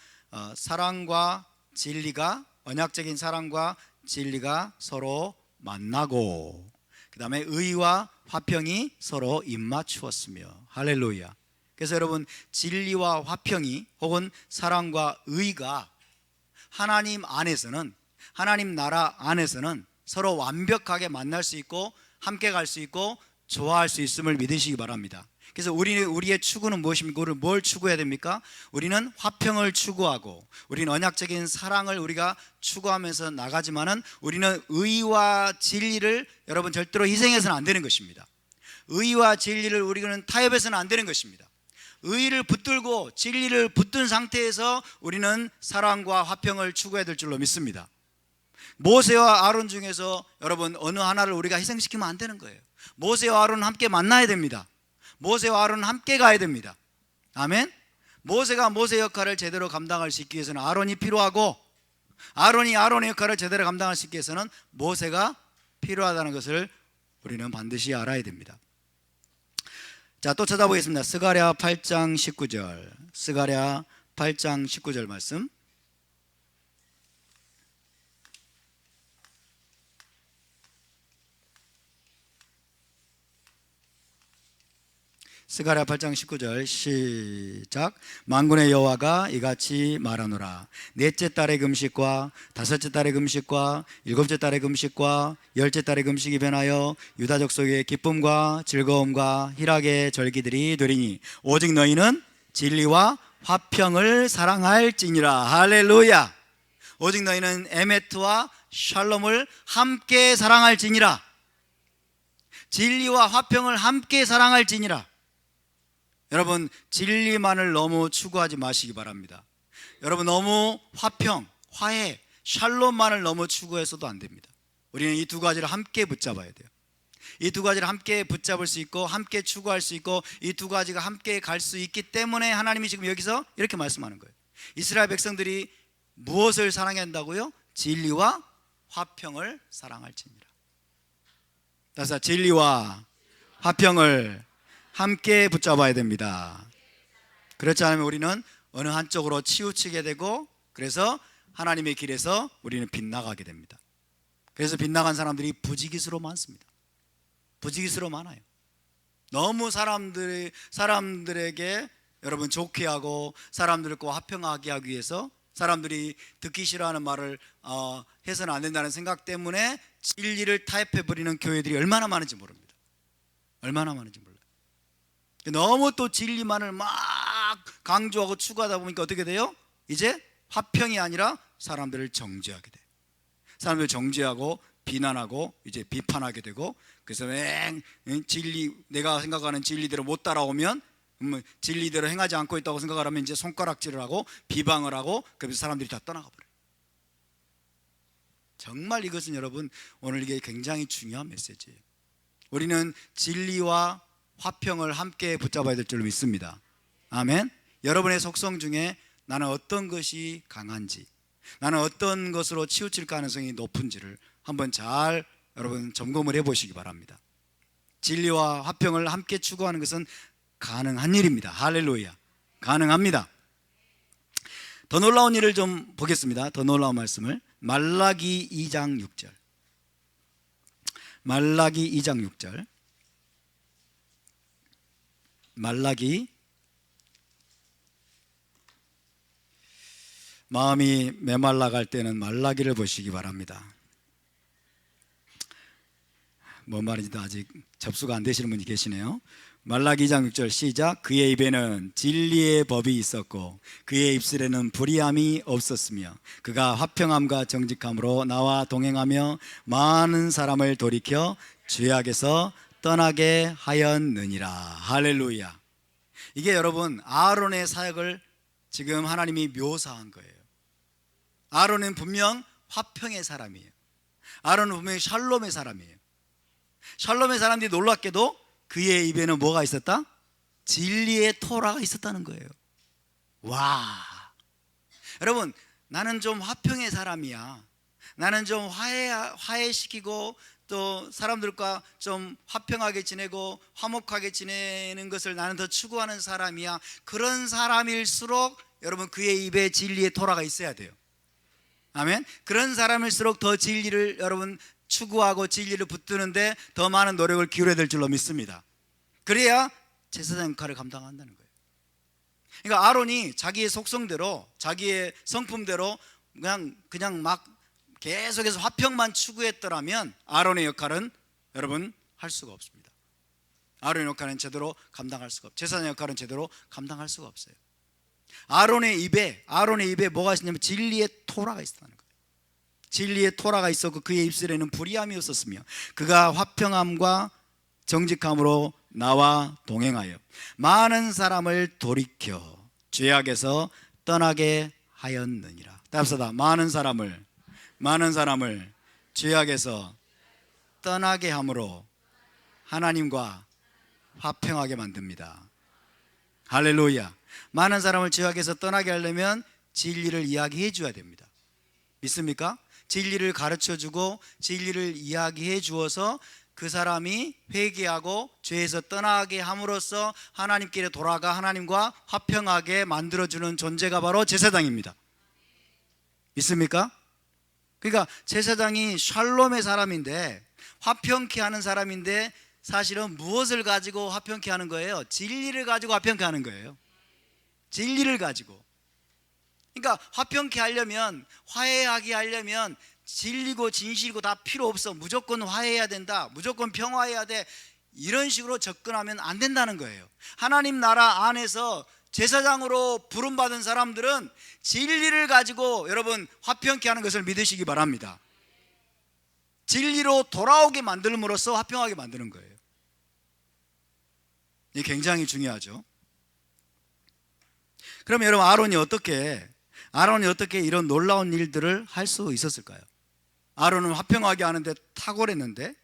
사랑과 진리가, 언약적인 사랑과 진리가 서로 만나고, 그 다음에 의와 화평이 서로 입맞추었으며. 할렐루야. 그래서 여러분, 진리와 화평이 혹은 사랑과 의가 하나님 안에서는, 하나님 나라 안에서는 서로 완벽하게 만날 수 있고 함께 갈 수 있고 좋아할 수 있음을 믿으시기 바랍니다. 그래서 우리의 추구는 무엇입니까? 우리는 뭘 추구해야 됩니까? 우리는 화평을 추구하고 우리는 언약적인 사랑을 우리가 추구하면서 나가지만은 우리는 의와 진리를 여러분 절대로 희생해서는 안 되는 것입니다. 의와 진리를 우리는 타협해서는 안 되는 것입니다. 의를 붙들고 진리를 붙든 상태에서 우리는 사랑과 화평을 추구해야 될 줄로 믿습니다. 모세와 아론 중에서 여러분 어느 하나를 우리가 희생시키면 안 되는 거예요. 모세와 아론은 함께 만나야 됩니다. 모세와 아론은 함께 가야 됩니다. 아멘. 모세가 모세 역할을 제대로 감당할 수 있기 위해서는 아론이 필요하고, 아론이 아론의 역할을 제대로 감당할 수 있기 위해서는 모세가 필요하다는 것을 우리는 반드시 알아야 됩니다. 자, 또 찾아보겠습니다. 스가랴 8장 19절. 스가랴 8장 19절 말씀. 스가랴 8장 19절 시작. 만군의 여호와가 이같이 말하노라. 넷째 달의 금식과 다섯째 달의 금식과 일곱째 달의 금식과 열째 달의 금식이 변하여 유다족 속에 기쁨과 즐거움과 희락의 절기들이 되리니 오직 너희는 진리와 화평을 사랑할지니라. 할렐루야. 오직 너희는 에메트와 샬롬을 함께 사랑할지니라. 진리와 화평을 함께 사랑할지니라. 여러분, 진리만을 너무 추구하지 마시기 바랍니다. 여러분, 너무 화평, 화해, 샬롬만을 너무 추구해서도 안 됩니다. 우리는 이 두 가지를 함께 붙잡아야 돼요. 이 두 가지를 함께 붙잡을 수 있고 함께 추구할 수 있고 이 두 가지가 함께 갈 수 있기 때문에 하나님이 지금 여기서 이렇게 말씀하는 거예요. 이스라엘 백성들이 무엇을 사랑해야 한다고요? 진리와 화평을 사랑할지니라. 따라서 진리와 화평을 함께 붙잡아야 됩니다. 그렇지 않으면 우리는 어느 한쪽으로 치우치게 되고, 그래서 하나님의 길에서 우리는 빗나가게 됩니다. 그래서 빗나간 사람들이 부지기수로 많습니다. 부지기수로 많아요. 너무 사람들에게 여러분 좋게 하고 사람들과 화평하게 하기 위해서 사람들이 듣기 싫어하는 말을 해서는 안 된다는 생각 때문에 진리를 타협해버리는 교회들이 얼마나 많은지 모릅니다. 얼마나 많은지 몰라요. 너무 또 진리만을 막 강조하고 추구하다 보니까 어떻게 돼요? 이제 화평이 아니라 사람들을 정죄하게 돼. 사람들을 정죄하고 비난하고 이제 비판하게 되고, 그래서 진리, 내가 생각하는 진리대로 못 따라오면 진리대로 행하지 않고 있다고 생각을 하면 이제 손가락질을 하고 비방을 하고, 그래서 사람들이 다 떠나가 버려요. 정말 이것은 여러분 오늘 이게 굉장히 중요한 메시지예요. 우리는 진리와 화평을 함께 붙잡아야 될 줄로 믿습니다. 아멘. 여러분의 속성 중에 나는 어떤 것이 강한지, 나는 어떤 것으로 치우칠 가능성이 높은지를 한번 잘 여러분 점검을 해보시기 바랍니다. 진리와 화평을 함께 추구하는 것은 가능한 일입니다. 할렐루야. 가능합니다. 더 놀라운 일을 좀 보겠습니다. 더 놀라운 말씀을 말라기 2장 6절. 말라기 2장 6절. 말라기, 마음이 메말라 갈 때는 말라기를 보시기 바랍니다. 뭔 말인지도 아직 접수가 안 되시는 분이 계시네요. 말라기 2장 6절 시작. 그의 입에는 진리의 법이 있었고 그의 입술에는 불의함이 없었으며 그가 화평함과 정직함으로 나와 동행하며 많은 사람을 돌이켜 죄악에서 떠나게 하였느니라. 할렐루야. 이게 여러분 아론의 사역을 지금 하나님이 묘사한 거예요. 아론은 분명 화평의 사람이에요. 아론은 분명히 샬롬의 사람이에요. 샬롬의 사람들이 놀랍게도 그의 입에는 뭐가 있었다? 진리의 토라가 있었다는 거예요. 와, 여러분, 나는 좀 화평의 사람이야. 나는 좀 화해시키고 또 사람들과 좀 화평하게 지내고 화목하게 지내는 것을 나는 더 추구하는 사람이야. 그런 사람일수록 여러분 그의 입에 진리의 토라가 있어야 돼요. 아멘. 그런 사람일수록 더 진리를 여러분 추구하고 진리를 붙드는데 더 많은 노력을 기울여야 될 줄로 믿습니다. 그래야 제사장 역할을 감당한다는 거예요. 그러니까 아론이 자기의 속성대로, 자기의 성품대로 그냥 막 계속해서 화평만 추구했더라면 아론의 역할은 여러분 할 수가 없습니다. 아론의 역할은 제대로 감당할 수가 없어요. 제사장 역할은 제대로 감당할 수가 없어요. 아론의 입에 뭐가 있었냐면 진리의 토라가 있었다는 거예요. 진리의 토라가 있었고 그의 입술에는 불의함이 없었으며 그가 화평함과 정직함으로 나와 동행하여 많은 사람을 돌이켜 죄악에서 떠나게 하였느니라. 답사다. 많은 사람을 죄악에서 떠나게 함으로 하나님과 화평하게 만듭니다. 할렐루야. 많은 사람을 죄악에서 떠나게 하려면 진리를 이야기해 줘야 됩니다. 믿습니까? 진리를 가르쳐주고 진리를 이야기해 주어서 그 사람이 회개하고 죄에서 떠나게 함으로써 하나님께 돌아가 하나님과 화평하게 만들어주는 존재가 바로 제사장입니다. 믿습니까? 그러니까 제사장이 샬롬의 사람인데 화평케 하는 사람인데 사실은 무엇을 가지고 화평케 하는 거예요? 진리를 가지고 화평케 하는 거예요. 진리를 가지고. 그러니까 화평케 하려면, 화해하게 하려면 진리고 진실이고 다 필요 없어. 무조건 화해해야 된다, 무조건 평화해야 돼, 이런 식으로 접근하면 안 된다는 거예요. 하나님 나라 안에서 제사장으로 부름받은 사람들은 진리를 가지고 여러분 화평케 하는 것을 믿으시기 바랍니다. 진리로 돌아오게 만들므로써 화평하게 만드는 거예요. 이게 굉장히 중요하죠. 그럼 여러분 아론이 어떻게 이런 놀라운 일들을 할 수 있었을까요? 아론은 화평하게 하는데 탁월했는데,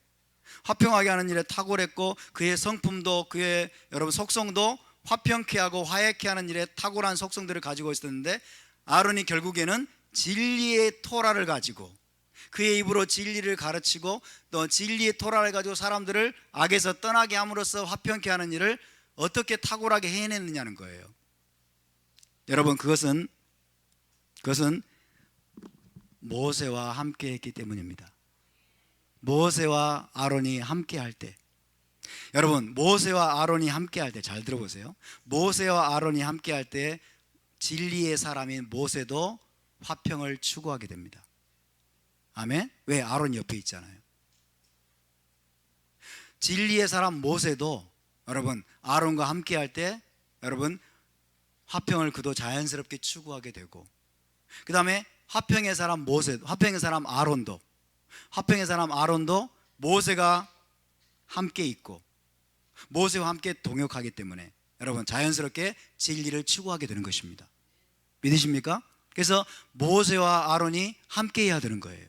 화평하게 하는 일에 탁월했고 그의 성품도 그의 여러분 속성도 화평케 하고 화해케 하는 일에 탁월한 속성들을 가지고 있었는데, 아론이 결국에는 진리의 토라를 가지고 그의 입으로 진리를 가르치고 또 진리의 토라를 가지고 사람들을 악에서 떠나게 함으로써 화평케 하는 일을 어떻게 탁월하게 해냈느냐는 거예요. 여러분 그것은 모세와 함께 했기 때문입니다. 모세와 아론이 함께 할 때, 여러분 모세와 아론이 함께 할 때 잘 들어보세요. 모세와 아론이 함께 할 때 진리의 사람인 모세도 화평을 추구하게 됩니다. 아멘. 왜? 아론 옆에 있잖아요. 진리의 사람 모세도 여러분 아론과 함께 할 때 여러분 화평을 그도 자연스럽게 추구하게 되고, 그 다음에 화평의 사람 모세, 화평의 사람 아론도 모세가 함께 있고 모세와 함께 동역하기 때문에 여러분 자연스럽게 진리를 추구하게 되는 것입니다. 믿으십니까? 그래서 모세와 아론이 함께 해야 되는 거예요.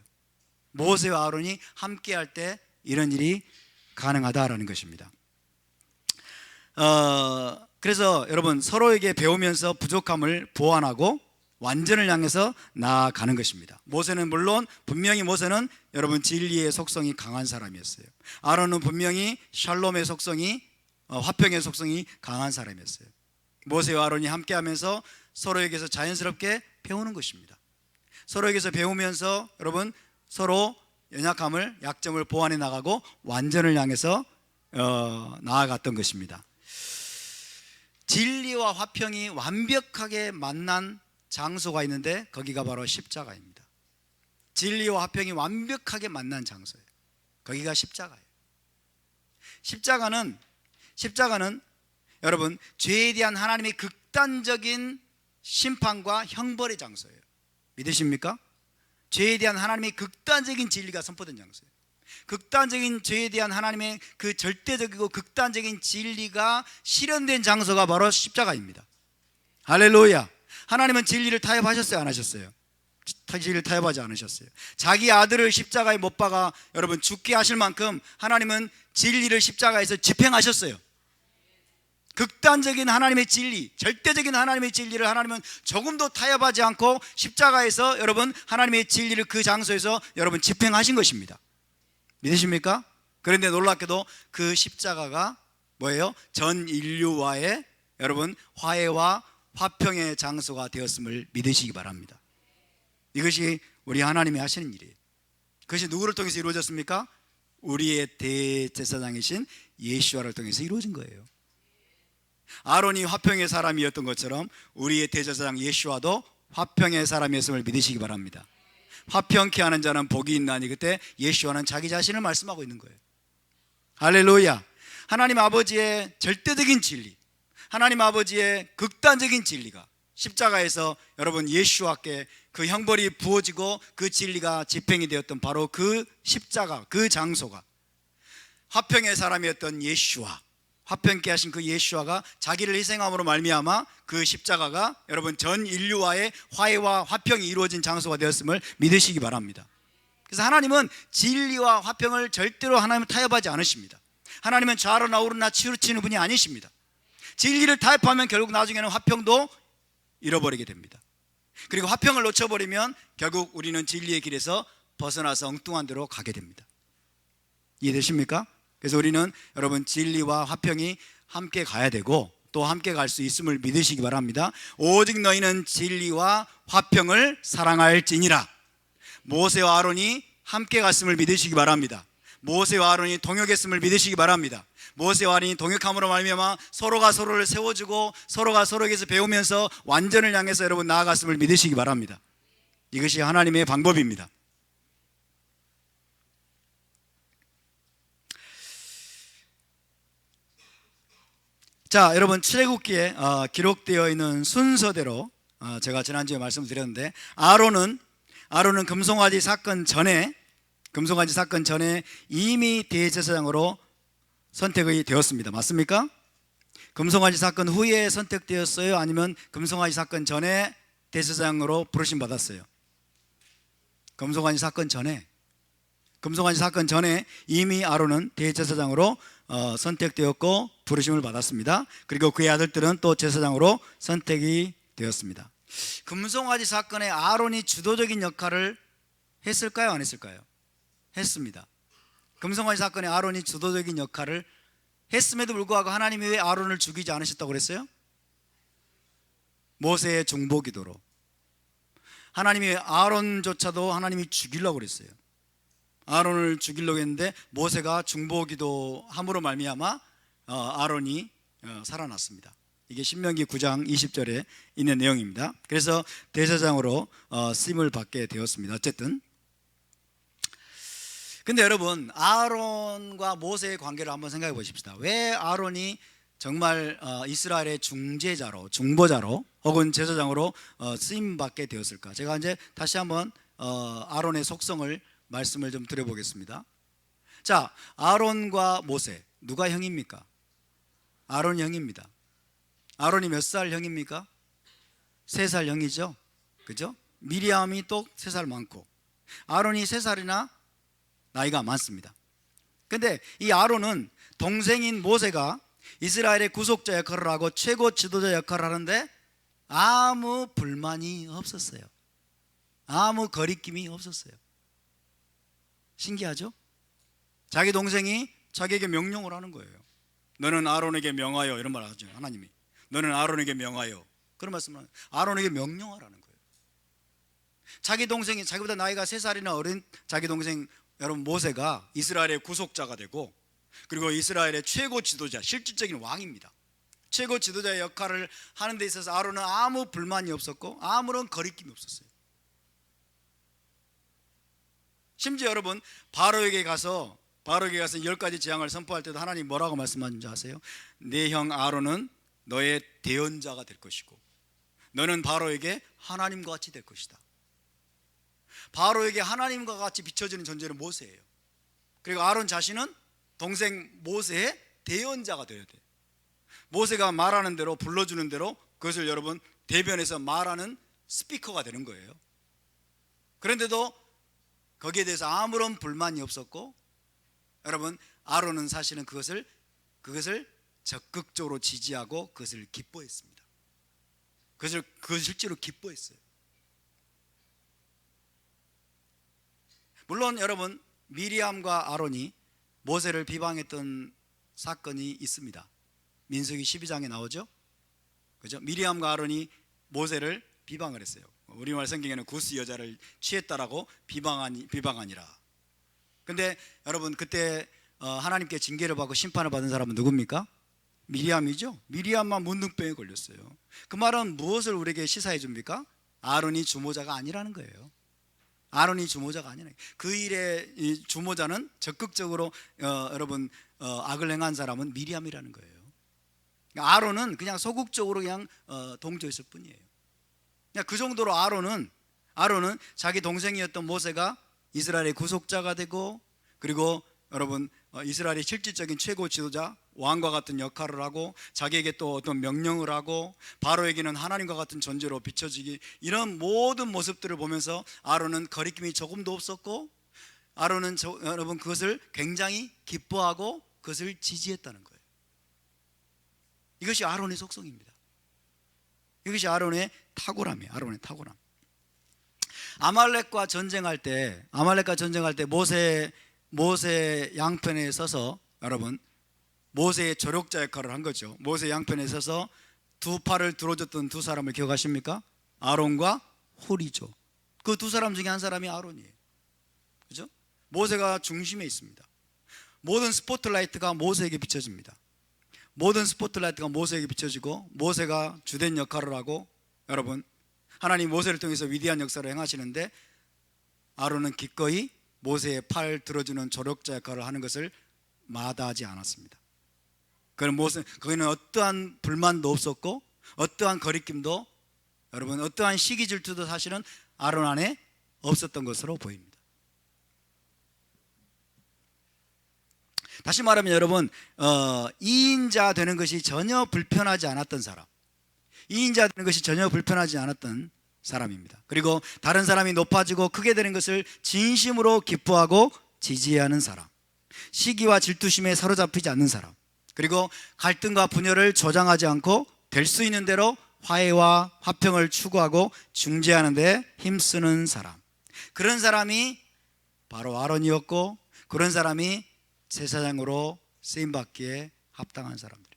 모세와 아론이 함께 할 때 이런 일이 가능하다라는 것입니다. 그래서 여러분 서로에게 배우면서 부족함을 보완하고 완전을 향해서 나아가는 것입니다. 모세는 물론 분명히 모세는 여러분 진리의 속성이 강한 사람이었어요. 아론은 분명히 샬롬의 속성이 화평의 속성이 강한 사람이었어요. 모세와 아론이 함께하면서 서로에게서 자연스럽게 배우는 것입니다. 서로에게서 배우면서 여러분 서로 연약함을 약점을 보완해 나가고 완전을 향해서 나아갔던 것입니다. 진리와 화평이 완벽하게 만난 장소가 있는데 거기가 바로 십자가입니다. 진리와 화평이 완벽하게 만난 장소예요. 거기가 십자가예요. 십자가는 여러분 죄에 대한 하나님의 극단적인 심판과 형벌의 장소예요. 믿으십니까? 죄에 대한 하나님의 극단적인 진리가 선포된 장소예요. 극단적인 죄에 대한 하나님의 그 절대적이고 극단적인 진리가 실현된 장소가 바로 십자가입니다. 할렐루야. 하나님은 진리를 타협하셨어요, 안 하셨어요? 진리를 타협하지 않으셨어요. 자기 아들을 십자가에 못 박아 여러분 죽게 하실 만큼 하나님은 진리를 십자가에서 집행하셨어요. 극단적인 하나님의 진리, 절대적인 하나님의 진리를 하나님은 조금도 타협하지 않고 십자가에서 여러분 하나님의 진리를 그 장소에서 여러분 집행하신 것입니다. 믿으십니까? 그런데 놀랍게도 그 십자가가 뭐예요? 전 인류와의 여러분 화해와 화평의 장소가 되었음을 믿으시기 바랍니다. 이것이 우리 하나님이 하시는 일이에요. 그것이 누구를 통해서 이루어졌습니까? 우리의 대제사장이신 예수와를 통해서 이루어진 거예요. 아론이 화평의 사람이었던 것처럼 우리의 대제사장 예수와도 화평의 사람이었음을 믿으시기 바랍니다. 화평케 하는 자는 복이 있나니, 그때 예수와는 자기 자신을 말씀하고 있는 거예요. 할렐루야. 하나님 아버지의 절대적인 진리, 하나님 아버지의 극단적인 진리가 십자가에서 여러분 예수와께 그 형벌이 부어지고 그 진리가 집행이 되었던 바로 그 십자가, 그 장소가 화평의 사람이었던 예수와, 화평케 하신 그 예수와가 자기를 희생함으로 말미암아 그 십자가가 여러분 전 인류와의 화해와 화평이 이루어진 장소가 되었음을 믿으시기 바랍니다. 그래서 하나님은 진리와 화평을 절대로 하나님은 타협하지 않으십니다. 하나님은 좌로나 우로나 치우치는 분이 아니십니다. 진리를 타협하면 결국 나중에는 화평도 잃어버리게 됩니다. 그리고 화평을 놓쳐버리면 결국 우리는 진리의 길에서 벗어나서 엉뚱한 데로 가게 됩니다. 이해되십니까? 그래서 우리는 여러분 진리와 화평이 함께 가야 되고 또 함께 갈 수 있음을 믿으시기 바랍니다. 오직 너희는 진리와 화평을 사랑할지니라. 모세와 아론이 함께 갔음을 믿으시기 바랍니다. 모세와 아론이 동역했음을 믿으시기 바랍니다. 모세와 아론이 동역함으로 말미암아 서로가 서로를 세워주고 서로가 서로에게서 배우면서 완전을 향해서 여러분 나아갔음을 믿으시기 바랍니다. 이것이 하나님의 방법입니다. 자, 여러분 출애굽기에 기록되어 있는 순서대로 제가 지난주에 말씀드렸는데 아론은 금송아지 사건 전에 이미 대제사장으로 선택이 되었습니다. 맞습니까? 금송아지 사건 후에 선택되었어요? 아니면 금송아지 사건 전에 대제사장으로 부르심 받았어요? 금송아지 사건 전에 이미 아론은 대제사장으로 선택되었고 부르심을 받았습니다. 그리고 그의 아들들은 또 제사장으로 선택이 되었습니다. 금송아지 사건에 아론이 주도적인 역할을 했을까요? 안 했을까요? 했습니다. 금송아지 사건에 아론이 주도적인 역할을 했음에도 불구하고 하나님이 왜 아론을 죽이지 않으셨다고 그랬어요? 모세의 중보기도로 하나님이 아론조차도 하나님이 죽이려고 그랬어요. 아론을 죽이려고 했는데 모세가 중보기도 함으로 말미암아 아론이 살아났습니다. 이게 신명기 9장 20절에 있는 내용입니다. 그래서 대제사장으로 쓰임을 받게 되었습니다. 어쨌든 근데 여러분, 아론과 모세의 관계를 한번 생각해 보십시다. 왜 아론이 정말 이스라엘의 중재자로, 중보자로 혹은 제사장으로 쓰임 받게 되었을까? 제가 이제 다시 한번 아론의 속성을 말씀을 좀 드려보겠습니다. 자, 아론과 모세 누가 형입니까? 아론 형입니다. 아론이 몇 살 형입니까? 3살 형이죠. 그죠? 미리암이 또 3살 많고, 아론이 3살이나 나이가 많습니다. 근데 이 아론은 동생인 모세가 이스라엘의 구속자 역할을 하고 최고 지도자 역할을 하는데 아무 불만이 없었어요. 아무 거리낌이 없었어요. 신기하죠? 자기 동생이 자기에게 명령을 하는 거예요. 너는 아론에게 명하여, 이런 말 하죠. 하나님이 너는 아론에게 명하여, 그런 말씀을 아론에게 명령하라는 거예요. 자기 동생이, 자기보다 나이가 3살이나 어린 자기 동생 여러분 모세가 이스라엘의 구속자가 되고, 그리고 이스라엘의 최고 지도자, 실질적인 왕입니다. 최고 지도자의 역할을 하는 데 있어서 아론은 아무 불만이 없었고 아무런 거리낌이 없었어요. 심지어 여러분 바로에게 가서 10가지 재앙을 선포할 때도 하나님 뭐라고 말씀하는지 아세요? 내 형 아론은 너의 대언자가 될 것이고 너는 바로에게 하나님과 같이 될 것이다. 바로에게 하나님과 같이 비춰지는 존재는 모세예요. 그리고 아론 자신은 동생 모세의 대언자가 되어야 돼요. 모세가 말하는 대로, 불러주는 대로 그것을 여러분 대변해서 말하는 스피커가 되는 거예요. 그런데도 거기에 대해서 아무런 불만이 없었고, 여러분 아론은 사실은 그것을 적극적으로 지지하고 그것을 기뻐했습니다. 그것을 실제로 기뻐했어요. 물론 여러분 미리암과 아론이 모세를 비방했던 사건이 있습니다. 민수기 12장에 나오죠. 그죠? 미리암과 아론이 모세를 비방을 했어요. 우리말 성경에는 구스 여자를 취했다라고 비방하니라. 근데 여러분 그때 하나님께 징계를 받고 심판을 받은 사람은 누굽니까? 미리암이죠. 미리암만 문둥병에 걸렸어요. 그 말은 무엇을 우리에게 시사해 줍니까? 아론이 주모자가 아니라는 거예요. 아론이 주모자가 아니라, 그 일의 이 주모자는 적극적으로 여러분 악을 행한 사람은 미리암이라는 거예요. 그러니까 아론은 그냥 소극적으로 그냥 동조했을 뿐이에요. 그냥 그 정도로 아론은 자기 동생이었던 모세가 이스라엘의 구속자가 되고, 그리고 여러분 이스라엘의 실질적인 최고 지도자, 왕과 같은 역할을 하고, 자기에게 또 어떤 명령을 하고, 바로에게는 하나님과 같은 존재로 비춰지기, 이런 모든 모습들을 보면서 아론은 거리낌이 조금도 없었고, 아론은 여러분 그것을 굉장히 기뻐하고 그것을 지지했다는 거예요. 이것이 아론의 속성입니다. 이것이 아론의 탁월함이에요. 아론의 탁월함. 아말렉과 전쟁할 때 모세 양편에 서서, 여러분 모세의 조력자 역할을 한 거죠. 모세 양편에 서서 두 팔을 들어줬던 두 사람을 기억하십니까? 아론과 홀이죠. 그 두 사람 중에 한 사람이 아론이에요. 그죠? 모세가 중심에 있습니다. 모든 스포트라이트가 모세에게 비춰집니다. 모든 스포트라이트가 모세에게 비춰지고, 모세가 주된 역할을 하고, 여러분 하나님 모세를 통해서 위대한 역사를 행하시는데, 아론은 기꺼이 모세의 팔 들어주는 조력자 역할을 하는 것을 마다하지 않았습니다. 거기는 어떠한 불만도 없었고, 어떠한 거리낌도, 여러분 어떠한 시기 질투도 사실은 아론 안에 없었던 것으로 보입니다. 다시 말하면 여러분 2인자 되는 것이 전혀 불편하지 않았던 사람, 2인자 되는 것이 전혀 불편하지 않았던 사람입니다. 그리고 다른 사람이 높아지고 크게 되는 것을 진심으로 기뻐하고 지지하는 사람, 시기와 질투심에 사로잡히지 않는 사람, 그리고 갈등과 분열을 조장하지 않고 될 수 있는 대로 화해와 화평을 추구하고 중재하는 데 힘쓰는 사람, 그런 사람이 바로 아론이었고, 그런 사람이 제사장으로 쓰임받기에 합당한 사람들.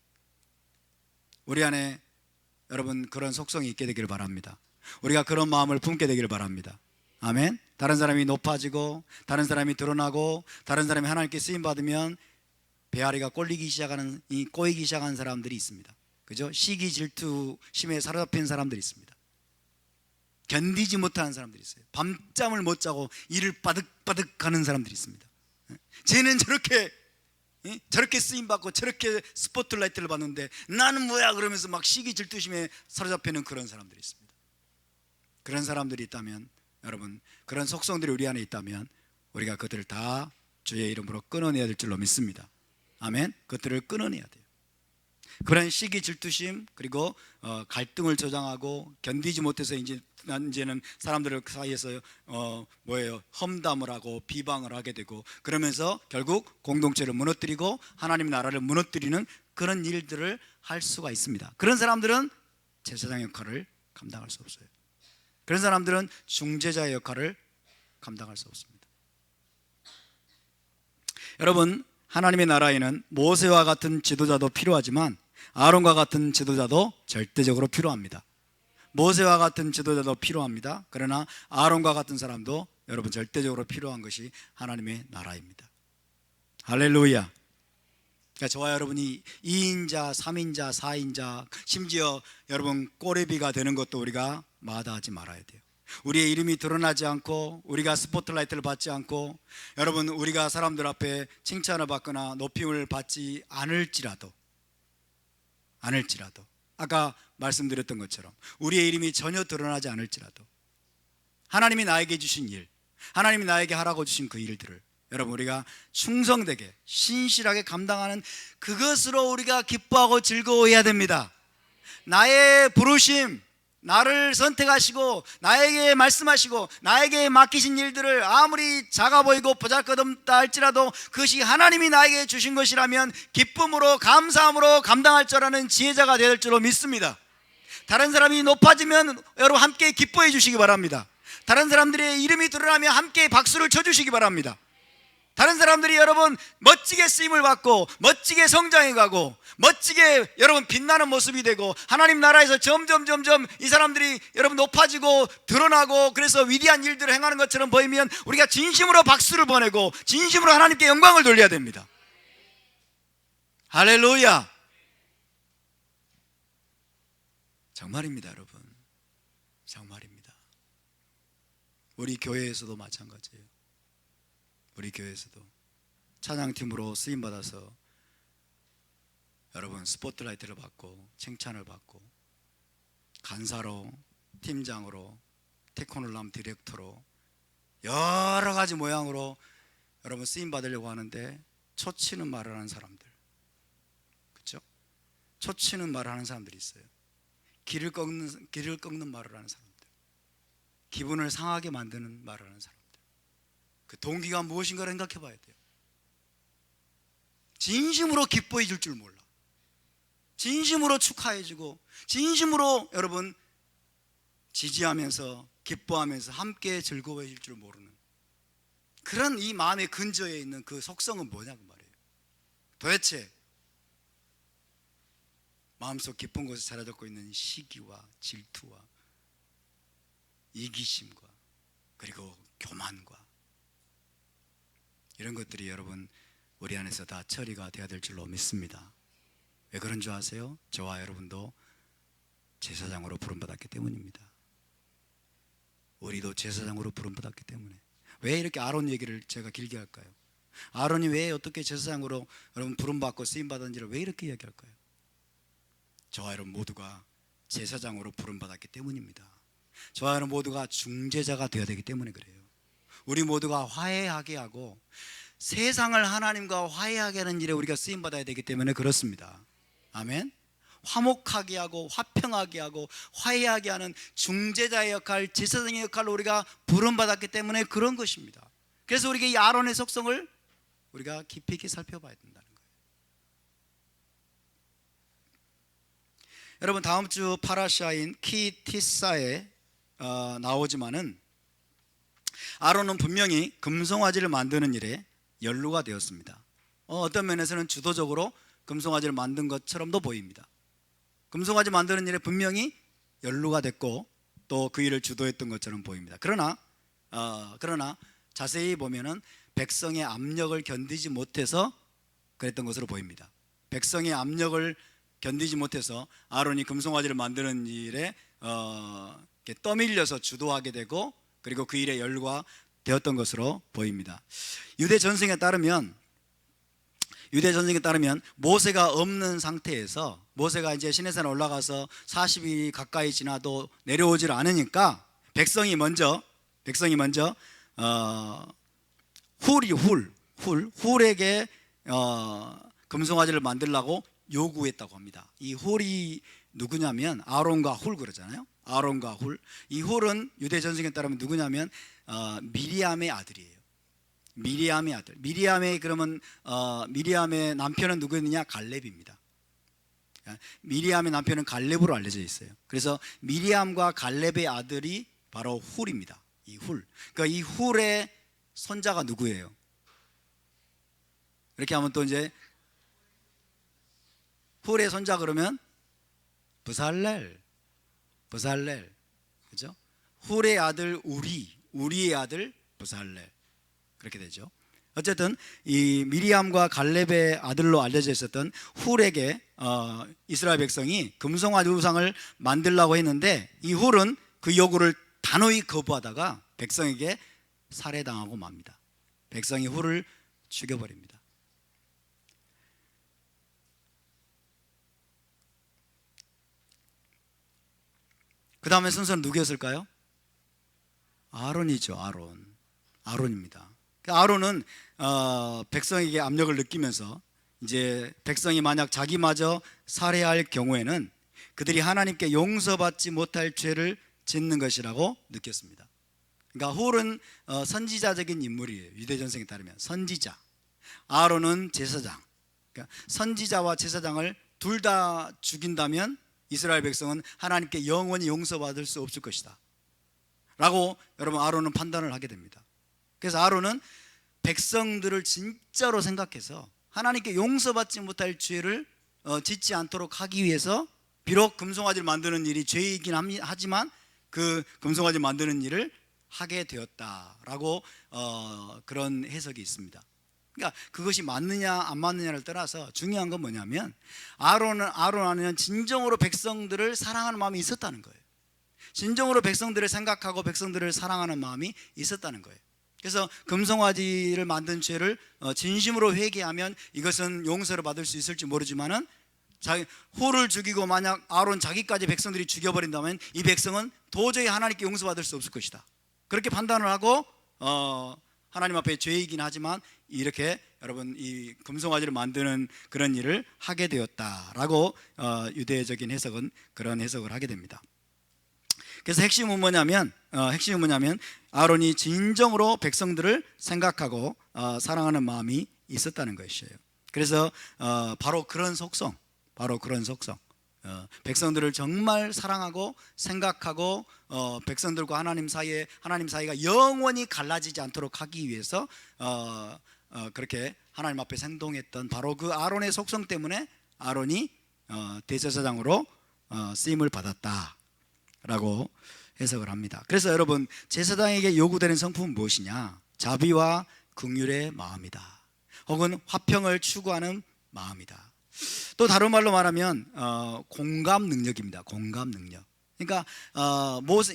우리 안에 여러분 그런 속성이 있게 되기를 바랍니다. 우리가 그런 마음을 품게 되기를 바랍니다. 아멘. 다른 사람이 높아지고, 다른 사람이 드러나고, 다른 사람이 하나님께 쓰임받으면 배앓이가 꼬이기 시작하는 사람들이 있습니다. 그죠? 시기 질투 심에 사로잡힌 사람들이 있습니다. 견디지 못하는 사람들이 있어요. 밤잠을 못 자고 이를 바득바득 가는 사람들이 있습니다. 쟤는 저렇게 쓰임 받고 저렇게 스포트라이트를 받는데 나는 뭐야 그러면서 막 시기 질투심에 사로잡히는 그런 사람들이 있습니다. 그런 사람들이 있다면, 여러분, 그런 속성들이 우리 안에 있다면 우리가 그들을 다 주의 이름으로 끊어내야 될 줄로 믿습니다. 아멘. 그들을 끊어내야 돼요. 그런 시기 질투심, 그리고 갈등을 조장하고 견디지 못해서 이제는 사람들 사이에서 험담을 하고 비방을 하게 되고, 그러면서 결국 공동체를 무너뜨리고 하나님 나라를 무너뜨리는 그런 일들을 할 수가 있습니다. 그런 사람들은 제사장 역할을 감당할 수 없어요. 그런 사람들은 중재자의 역할을 감당할 수 없습니다. 여러분, 하나님의 나라에는 모세와 같은 지도자도 필요하지만 아론과 같은 지도자도 절대적으로 필요합니다. 모세와 같은 지도자도 필요합니다. 그러나 아론과 같은 사람도 여러분 절대적으로 필요한 것이 하나님의 나라입니다. 할렐루야. 그러니까 저와 여러분이 2인자, 3인자, 4인자, 심지어 여러분 꼬레비가 되는 것도 우리가 마다하지 말아야 돼요. 우리의 이름이 드러나지 않고 우리가 스포트라이트를 받지 않고, 여러분 우리가 사람들 앞에 칭찬을 받거나 높임을 받지 않을지라도 아까 말씀드렸던 것처럼 우리의 이름이 전혀 드러나지 않을지라도 하나님이 나에게 주신 일, 하나님이 나에게 하라고 주신 그 일들을 여러분 우리가 충성되게 신실하게 감당하는 그것으로 우리가 기뻐하고 즐거워해야 됩니다. 나의 부르심, 나를 선택하시고 나에게 말씀하시고 나에게 맡기신 일들을 아무리 작아 보이고 보잘것없다 할지라도 그것이 하나님이 나에게 주신 것이라면 기쁨으로 감사함으로 감당할 줄 아는 지혜자가 될 줄로 믿습니다. 다른 사람이 높아지면 여러분 함께 기뻐해 주시기 바랍니다. 다른 사람들의 이름이 드러나면 함께 박수를 쳐주시기 바랍니다. 다른 사람들이 여러분 멋지게 쓰임을 받고 멋지게 성장해 가고 멋지게 여러분 빛나는 모습이 되고 하나님 나라에서 점점 이 사람들이 여러분 높아지고 드러나고 그래서 위대한 일들을 행하는 것처럼 보이면 우리가 진심으로 박수를 보내고 진심으로 하나님께 영광을 돌려야 됩니다. 할렐루야. 정말입니다, 여러분. 정말입니다. 우리 교회에서도 마찬가지예요. 우리 교회에서도 찬양팀으로 쓰임받아서 여러분 스포트라이트를 받고 칭찬을 받고 간사로, 팀장으로, 테크놀람 디렉터로 여러 가지 모양으로 여러분 쓰임받으려고 하는데 초치는 말을 하는 사람들, 그렇죠? 초치는 말을 하는 사람들이 있어요. 길을 꺾는 말을 하는 사람들, 기분을 상하게 만드는 말을 하는 사람들. 그 동기가 무엇인가를 생각해 봐야 돼요. 진심으로 기뻐해 줄 줄 몰라. 진심으로 축하해 주고 진심으로 여러분 지지하면서 기뻐하면서 함께 즐거워해 줄 줄 모르는 그런 이 마음의 근저에 있는 그 속성은 뭐냐고 말이에요. 도대체 마음속 깊은 곳에 자라잡고 있는 시기와 질투와 이기심과 그리고 교만과 이런 것들이 여러분 우리 안에서 다 처리가 되어야 될 줄로 믿습니다. 왜 그런 줄 아세요? 저와 여러분도 제사장으로 부름받았기 때문입니다. 우리도 제사장으로 부름받았기 때문에. 왜 이렇게 아론 얘기를 제가 길게 할까요? 아론이 왜 어떻게 제사장으로 여러분 부름받고 쓰임받았는지를 왜 이렇게 이야기할까요? 저와 여러분 모두가 제사장으로 부름받았기 때문입니다. 저와 여러분 모두가 중재자가 되어야 되기 때문에 그래요. 우리 모두가 화해하게 하고 세상을 하나님과 화해하게 하는 일에 우리가 쓰임받아야 되기 때문에 그렇습니다. 아멘. 화목하게 하고 화평하게 하고 화해하게 하는 중재자의 역할, 제사장의 역할로 우리가 부름받았기 때문에 그런 것입니다. 그래서 우리가 이 아론의 속성을 우리가 깊이 있게 살펴봐야 된다는 거예요. 여러분 다음 주 파라샤인 키티사에 나오지만은 아론은 분명히 금송아지를 만드는 일에 연루가 되었습니다. 어떤 면에서는 주도적으로 금송아지를 만든 것처럼도 보입니다. 금송아지 만드는 일에 분명히 연루가 됐고 또 그 일을 주도했던 것처럼 보입니다. 그러나 자세히 보면은 백성의 압력을 견디지 못해서 그랬던 것으로 보입니다. 백성의 압력을 견디지 못해서 아론이 금송아지를 만드는 일에 이렇게 떠밀려서 주도하게 되고, 그리고 그 일에 열과되었던 것으로 보입니다. 유대 전승에 따르면 모세가 없는 상태에서, 모세가 이제 시내산에 올라가서 40일이 가까이 지나도 내려오질 않으니까 백성이 먼저 훌에게 금송아지를 만들라고 요구했다고 합니다. 이 훌이 누구냐면 아론과 훌 그러잖아요. 아론과 훌. 이 훌은 유대 전승에 따르면 누구냐면 미리암의 아들이에요. 미리암의 아들. 미리암의 남편은 누구였느냐? 갈렙입니다. 미리암의 남편은 갈렙으로 알려져 있어요. 그래서 미리암과 갈렙의 아들이 바로 훌입니다. 이 훌. 그러니까 이 훌의 손자가 누구예요? 이렇게 하면 또 이제 훌의 손자 그러면 브살렐, 그죠? 훌의 아들 우리의 아들 브살렐, 그렇게 되죠. 어쨌든 이 미리암과 갈렙의 아들로 알려져 있었던 훌에게 이스라엘 백성이 금송아지 우상을 만들라고 했는데, 이 훌은 그 요구를 단호히 거부하다가 백성에게 살해당하고 맙니다. 백성이 훌을 죽여버립니다. 그 다음에 순서는 누구였을까요? 아론이죠. 아론입니다. 아론은 백성에게 압력을 느끼면서, 이제 백성이 만약 자기마저 살해할 경우에는 그들이 하나님께 용서받지 못할 죄를 짓는 것이라고 느꼈습니다. 그러니까 훌은 선지자적인 인물이에요. 유대 전승에 따르면 선지자, 아론은 제사장. 그러니까 선지자와 제사장을 둘 다 죽인다면 이스라엘 백성은 하나님께 영원히 용서받을 수 없을 것이다 라고 여러분 아론은 판단을 하게 됩니다. 그래서 아론은 백성들을 진짜로 생각해서 하나님께 용서받지 못할 죄를 짓지 않도록 하기 위해서, 비록 금송아지를 만드는 일이 죄이긴 하지만 그 금송아지 만드는 일을 하게 되었다라고 그런 해석이 있습니다. 그러니까 그것이 맞느냐 안 맞느냐를 떠나서 중요한 건 뭐냐면, 아론 안에는 진정으로 백성들을 사랑하는 마음이 있었다는 거예요. 진정으로 백성들을 생각하고 백성들을 사랑하는 마음이 있었다는 거예요. 그래서 금송아지를 만든 죄를 진심으로 회개하면 이것은 용서를 받을 수 있을지 모르지만은, 훌을 죽이고 만약 아론 자기까지 백성들이 죽여버린다면 이 백성은 도저히 하나님께 용서받을 수 없을 것이다, 그렇게 판단을 하고 하나님 앞에 죄이긴 하지만 이렇게 여러분 이 금송아지를 만드는 그런 일을 하게 되었다라고 유대적인 해석은 그런 해석을 하게 됩니다. 그래서 핵심은 뭐냐면 아론이 진정으로 백성들을 생각하고 사랑하는 마음이 있었다는 것이에요. 그래서 바로 그런 속성, 백성들을 정말 사랑하고 생각하고 백성들과 하나님 사이가 영원히 갈라지지 않도록 하기 위해서 그렇게 하나님 앞에 행동했던 바로 그 아론의 속성 때문에 아론이 대제사장으로 쓰임을 받았다라고 해석을 합니다. 그래서 여러분, 제사장에게 요구되는 성품은 무엇이냐? 자비와 긍휼의 마음이다, 혹은 화평을 추구하는 마음이다. 또 다른 말로 말하면 공감 능력입니다. 공감 능력. 그러니까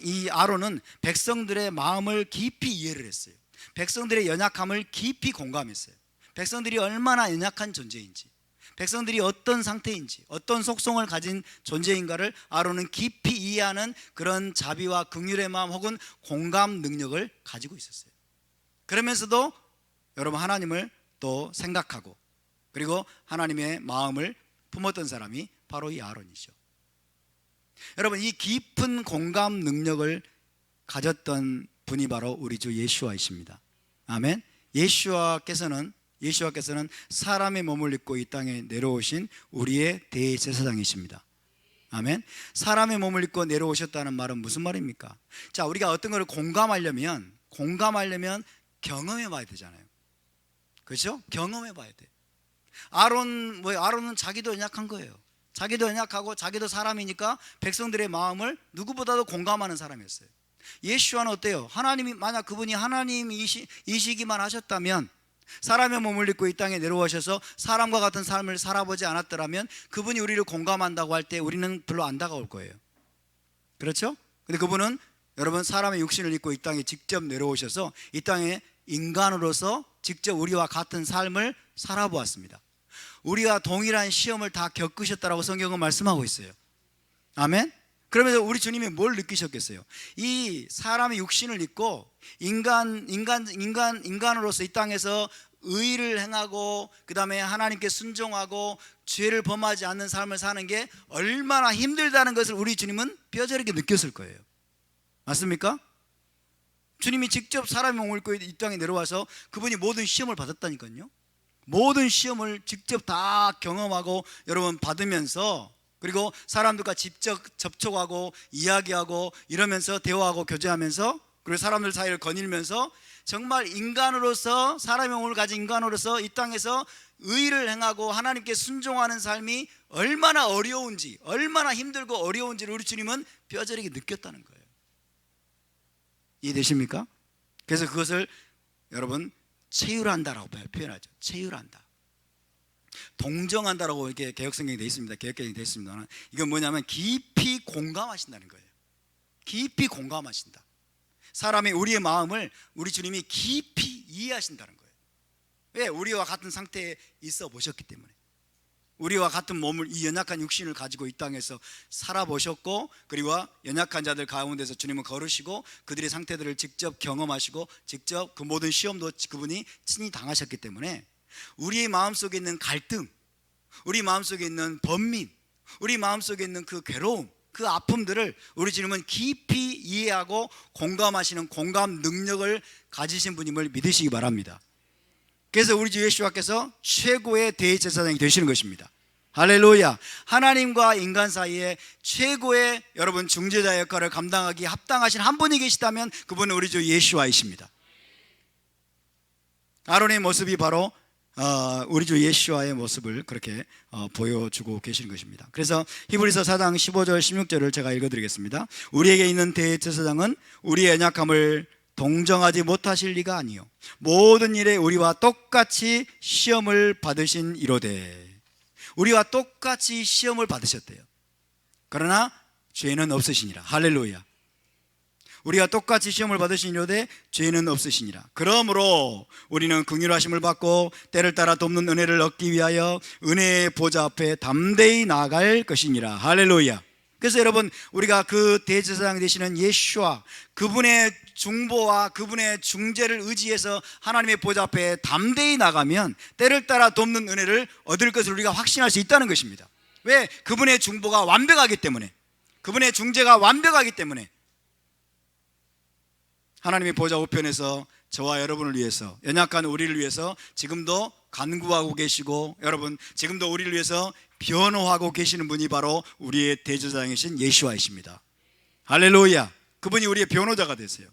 이 아론은 백성들의 마음을 깊이 이해를 했어요. 백성들의 연약함을 깊이 공감했어요. 백성들이 얼마나 연약한 존재인지, 백성들이 어떤 상태인지, 어떤 속성을 가진 존재인가를 아론은 깊이 이해하는 그런 자비와 긍휼의 마음 혹은 공감 능력을 가지고 있었어요. 그러면서도 여러분 하나님을 또 생각하고 그리고 하나님의 마음을 품었던 사람이 바로 이 아론이죠. 여러분, 이 깊은 공감 능력을 가졌던 분이 바로 우리 주 예수와이십니다. 아멘. 예수와께서는 사람의 몸을 입고 이 땅에 내려오신 우리의 대제사장이십니다. 아멘. 사람의 몸을 입고 내려오셨다는 말은 무슨 말입니까? 자, 우리가 어떤 것을 공감하려면 경험해 봐야 되잖아요. 그렇죠? 경험해 봐야 돼. 아론은 자기도 연약한 거예요. 자기도 연약하고 자기도 사람이니까 백성들의 마음을 누구보다도 공감하는 사람이었어요. 예수와는 어때요? 하나님이 만약 그분이 하나님이시기만 하셨다면 사람의 몸을 입고 이 땅에 내려오셔서 사람과 같은 삶을 살아보지 않았더라면 그분이 우리를 공감한다고 할 때 우리는 별로 안 다가올 거예요. 그렇죠? 근데 그분은 여러분 사람의 육신을 입고 이 땅에 직접 내려오셔서 이 땅에 인간으로서 직접 우리와 같은 삶을 살아보았습니다. 우리와 동일한 시험을 다 겪으셨다라고 성경은 말씀하고 있어요. 아멘? 그러면서 우리 주님이 뭘 느끼셨겠어요? 이 사람의 육신을 입고 인간으로서 이 땅에서 의를 행하고 그 다음에 하나님께 순종하고 죄를 범하지 않는 삶을 사는 게 얼마나 힘들다는 것을 우리 주님은 뼈저리게 느꼈을 거예요. 맞습니까? 주님이 직접 사람의 몸을 입고 이 땅에 내려와서 그분이 모든 시험을 받았다니까요. 모든 시험을 직접 다 경험하고 여러분 받으면서, 그리고 사람들과 직접 접촉하고 이야기하고 이러면서 대화하고 교제하면서, 그리고 사람들 사이를 거닐면서 정말 인간으로서, 사람의 몸을 가진 인간으로서 이 땅에서 의를 행하고 하나님께 순종하는 삶이 얼마나 어려운지, 얼마나 힘들고 어려운지를 우리 주님은 뼈저리게 느꼈다는 거예요. 이해되십니까? 그래서 그것을 여러분 체휼한다라고 표현하죠. 체휼한다, 동정한다라고 이렇게 개혁성경에 되어 있습니다. 개혁성경에 되어 있습니다. 이건 뭐냐면 깊이 공감하신다는 거예요. 깊이 공감하신다. 사람의 우리의 마음을 우리 주님이 깊이 이해하신다는 거예요. 왜? 우리와 같은 상태에 있어 보셨기 때문에. 우리와 같은 몸을, 이 연약한 육신을 가지고 이 땅에서 살아보셨고, 그리고 연약한 자들 가운데서 주님은 걸으시고 그들의 상태들을 직접 경험하시고 직접 그 모든 시험도 그분이 친히 당하셨기 때문에 우리의 마음속에 있는 갈등, 우리 마음속에 있는 번민, 우리 마음속에 있는 그 괴로움, 그 아픔들을 우리 주님은 깊이 이해하고 공감하시는 공감 능력을 가지신 분임을 믿으시기 바랍니다. 그래서 우리 주 예수님께서 최고의 대제사장이 되시는 것입니다. 할렐루야. 하나님과 인간 사이에 최고의 여러분 중재자 역할을 감당하기 합당하신 한 분이 계시다면 그분은 우리 주 예수와이십니다. 아론의 모습이 바로 우리 주 예수와의 모습을 그렇게 보여주고 계시는 것입니다. 그래서 히브리서 4장 15절 16절을 제가 읽어드리겠습니다. 우리에게 있는 대제사장은 우리의 연약함을 동정하지 못하실 리가 아니요 모든 일에 우리와 똑같이 시험을 받으신 이로되. 우리와 똑같이 시험을 받으셨대요. 그러나 죄는 없으시니라. 할렐루야. 우리가 똑같이 시험을 받으신 이로되 죄는 없으시니라. 그러므로 우리는 긍휼하심을 받고 때를 따라 돕는 은혜를 얻기 위하여 은혜의 보좌 앞에 담대히 나아갈 것이니라. 할렐루야. 그래서 여러분, 우리가 그 대제사장 되시는 예수와 그분의 중보와 그분의 중재를 의지해서 하나님의 보좌 앞에 담대히 나가면 때를 따라 돕는 은혜를 얻을 것을 우리가 확신할 수 있다는 것입니다. 왜? 그분의 중보가 완벽하기 때문에, 그분의 중재가 완벽하기 때문에. 하나님의 보좌 우편에서 저와 여러분을 위해서, 연약한 우리를 위해서 지금도 간구하고 계시고, 여러분 지금도 우리를 위해서 변호하고 계시는 분이 바로 우리의 대제사장이신 예수와이십니다. 할렐루야. 그분이 우리의 변호자가 되세요.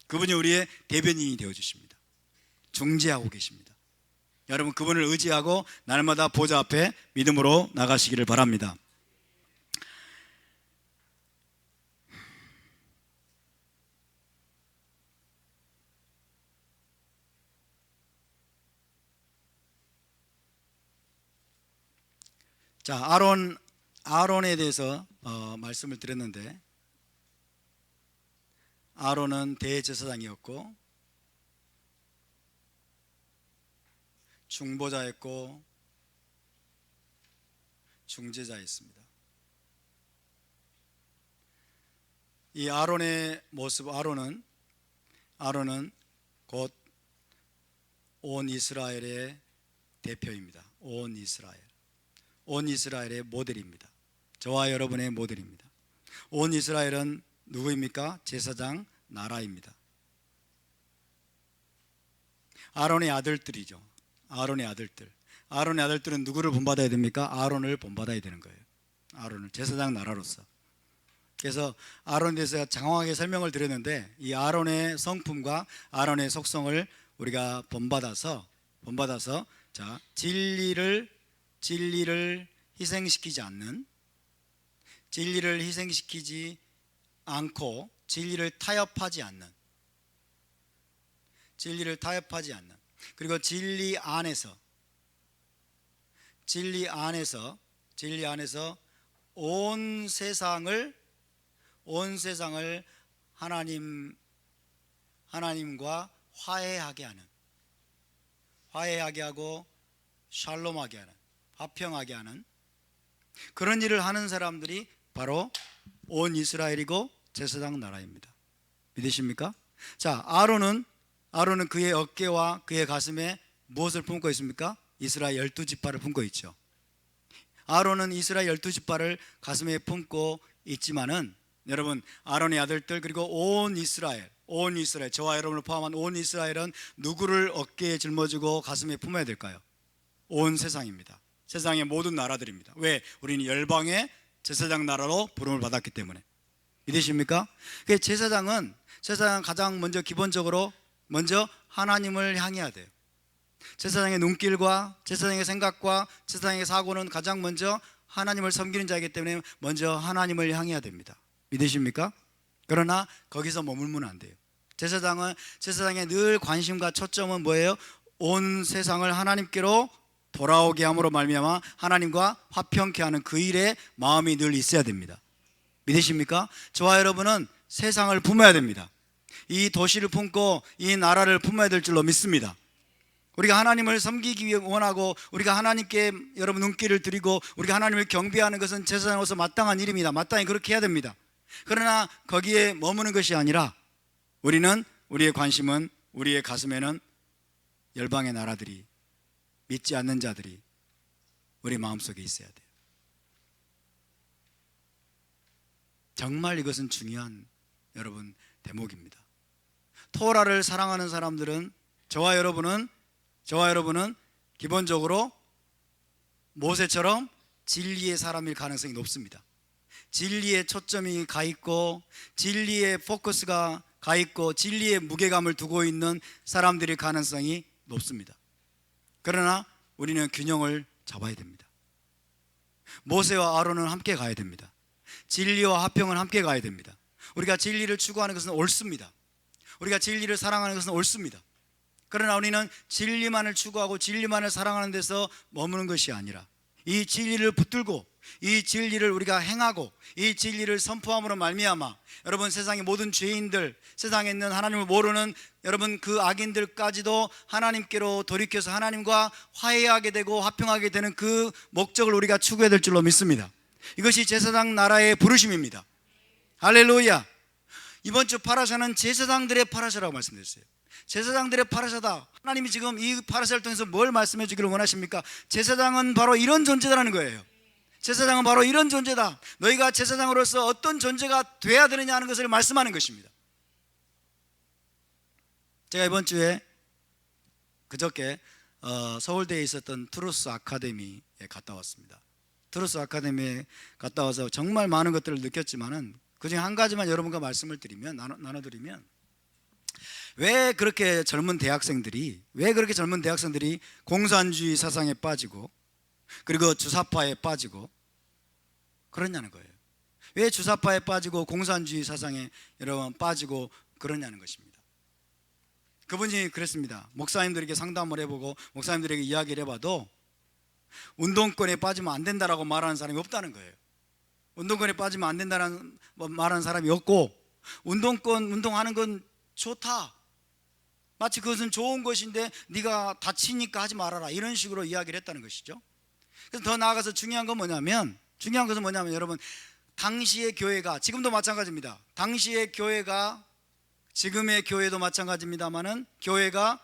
그분이 우리의 대변인이 되어주십니다. 중재하고 계십니다. 여러분 그분을 의지하고 날마다 보좌 앞에 믿음으로 나가시기를 바랍니다. 자, 아론에 대해서 말씀을 드렸는데, 아론은 대제사장이었고 중보자였고 중재자였습니다. 이 아론의 모습, 아론은 곧 온 이스라엘의 대표입니다. 온 이스라엘의 모델입니다. 저와 여러분의 모델입니다. 온 이스라엘은 누구입니까? 제사장 나라입니다. 아론의 아들들이죠. 아론의 아들들은 누구를 본받아야 됩니까? 아론을 본받아야 되는 거예요. 아론을, 제사장 나라로서. 그래서 아론에 대해서 장황하게 설명을 드렸는데, 이 아론의 성품과 아론의 속성을 우리가 본받아서 자, 진리를 희생시키지 않고 진리를 타협하지 않는 그리고 진리 안에서 온 세상을 하나님과 화해하게 하고 샬롬하게 하는, 화평하게 하는 그런 일을 하는 사람들이 바로 온 이스라엘이고 제사장 나라입니다. 믿으십니까? 자, 아론은 그의 어깨와 그의 가슴에 무엇을 품고 있습니까? 이스라엘 12지파를 품고 있죠. 아론은 이스라엘 12지파를 가슴에 품고 있지만은, 여러분, 아론의 아들들 그리고 온 이스라엘, 저와 여러분을 포함한 온 이스라엘은 누구를 어깨에 짊어지고 가슴에 품어야 될까요? 온 세상입니다. 세상의 모든 나라들입니다. 왜? 우리는 열방의 제사장 나라로 부름을 받았기 때문에. 믿으십니까? 제사장은 가장 먼저 기본적으로 하나님을 향해야 돼요. 제사장의 눈길과 제사장의 생각과 제사장의 사고는 가장 먼저 하나님을 섬기는 자이기 때문에 먼저 하나님을 향해야 됩니다. 믿으십니까? 그러나 거기서 머물면 안 돼요. 제사장의 늘 관심과 초점은 뭐예요? 온 세상을 하나님께로 돌아오게 함으로 말미암아 하나님과 화평케 하는 그 일에 마음이 늘 있어야 됩니다. 믿으십니까? 저와 여러분은 세상을 품어야 됩니다. 이 도시를 품고 이 나라를 품어야 될 줄로 믿습니다. 우리가 하나님을 섬기기 위해 원하고, 우리가 하나님께 여러분 눈길을 드리고 우리가 하나님을 경배하는 것은 제사장으로서 마땅한 일입니다. 마땅히 그렇게 해야 됩니다. 그러나 거기에 머무는 것이 아니라 우리의 관심은, 우리의 가슴에는 열방의 나라들이, 믿지 않는 자들이 우리 마음속에 있어야 돼요. 정말 이것은 중요한 여러분 대목입니다. 토라를 사랑하는 사람들은, 저와 여러분은 기본적으로 모세처럼 진리의 사람일 가능성이 높습니다. 진리의 초점이 가 있고 진리의 포커스가 가 있고 진리의 무게감을 두고 있는 사람들일 가능성이 높습니다. 그러나 우리는 균형을 잡아야 됩니다. 모세와 아론은 함께 가야 됩니다. 진리와 화평은 함께 가야 됩니다. 우리가 진리를 추구하는 것은 옳습니다. 우리가 진리를 사랑하는 것은 옳습니다. 그러나 우리는 진리만을 추구하고 진리만을 사랑하는 데서 머무는 것이 아니라 이 진리를 붙들고 이 진리를 우리가 행하고 이 진리를 선포함으로 말미암아 여러분, 세상의 모든 죄인들, 세상에 있는 하나님을 모르는 여러분 그 악인들까지도 하나님께로 돌이켜서 하나님과 화해하게 되고 화평하게 되는 그 목적을 우리가 추구해야 될 줄로 믿습니다. 이것이 제사장 나라의 부르심입니다. 할렐루야. 이번 주 파라샤는 제사장들의 파라샤라고 말씀드렸어요. 제사장들의 파라샤다. 하나님이 지금 이 파라샤를 통해서 뭘 말씀해 주기를 원하십니까? 제사장은 바로 이런 존재라는 거예요. 제사장은 바로 이런 존재다. 너희가 제사장으로서 어떤 존재가 돼야 되느냐 하는 것을 말씀하는 것입니다. 제가 이번 주에 그저께 서울대에 있었던 트루스 아카데미에 갔다 왔습니다. 트루스 아카데미에 갔다 와서 정말 많은 것들을 느꼈지만은 그중에 한 가지만 여러분과 말씀을 드리면, 나눠드리면, 왜 그렇게 젊은 대학생들이 공산주의 사상에 빠지고 그리고 주사파에 빠지고 그러냐는 거예요. 왜 주사파에 빠지고 공산주의 사상에 여러분 빠지고 그러냐는 것입니다. 그분이 그랬습니다. 목사님들에게 상담을 해보고 목사님들에게 이야기를 해봐도 운동권에 빠지면 안 된다라고 말하는 사람이 없다는 거예요. 운동권에 빠지면 안 된다는 말하는 사람이 없고, 운동하는 건 좋다, 마치 그것은 좋은 것인데 네가 다치니까 하지 말아라, 이런 식으로 이야기를 했다는 것이죠. 그래서 더 나아가서 중요한 것은 뭐냐면 여러분, 당시의 교회가, 지금도 마찬가지입니다. 당시의 교회가, 지금의 교회도 마찬가지입니다만은 교회가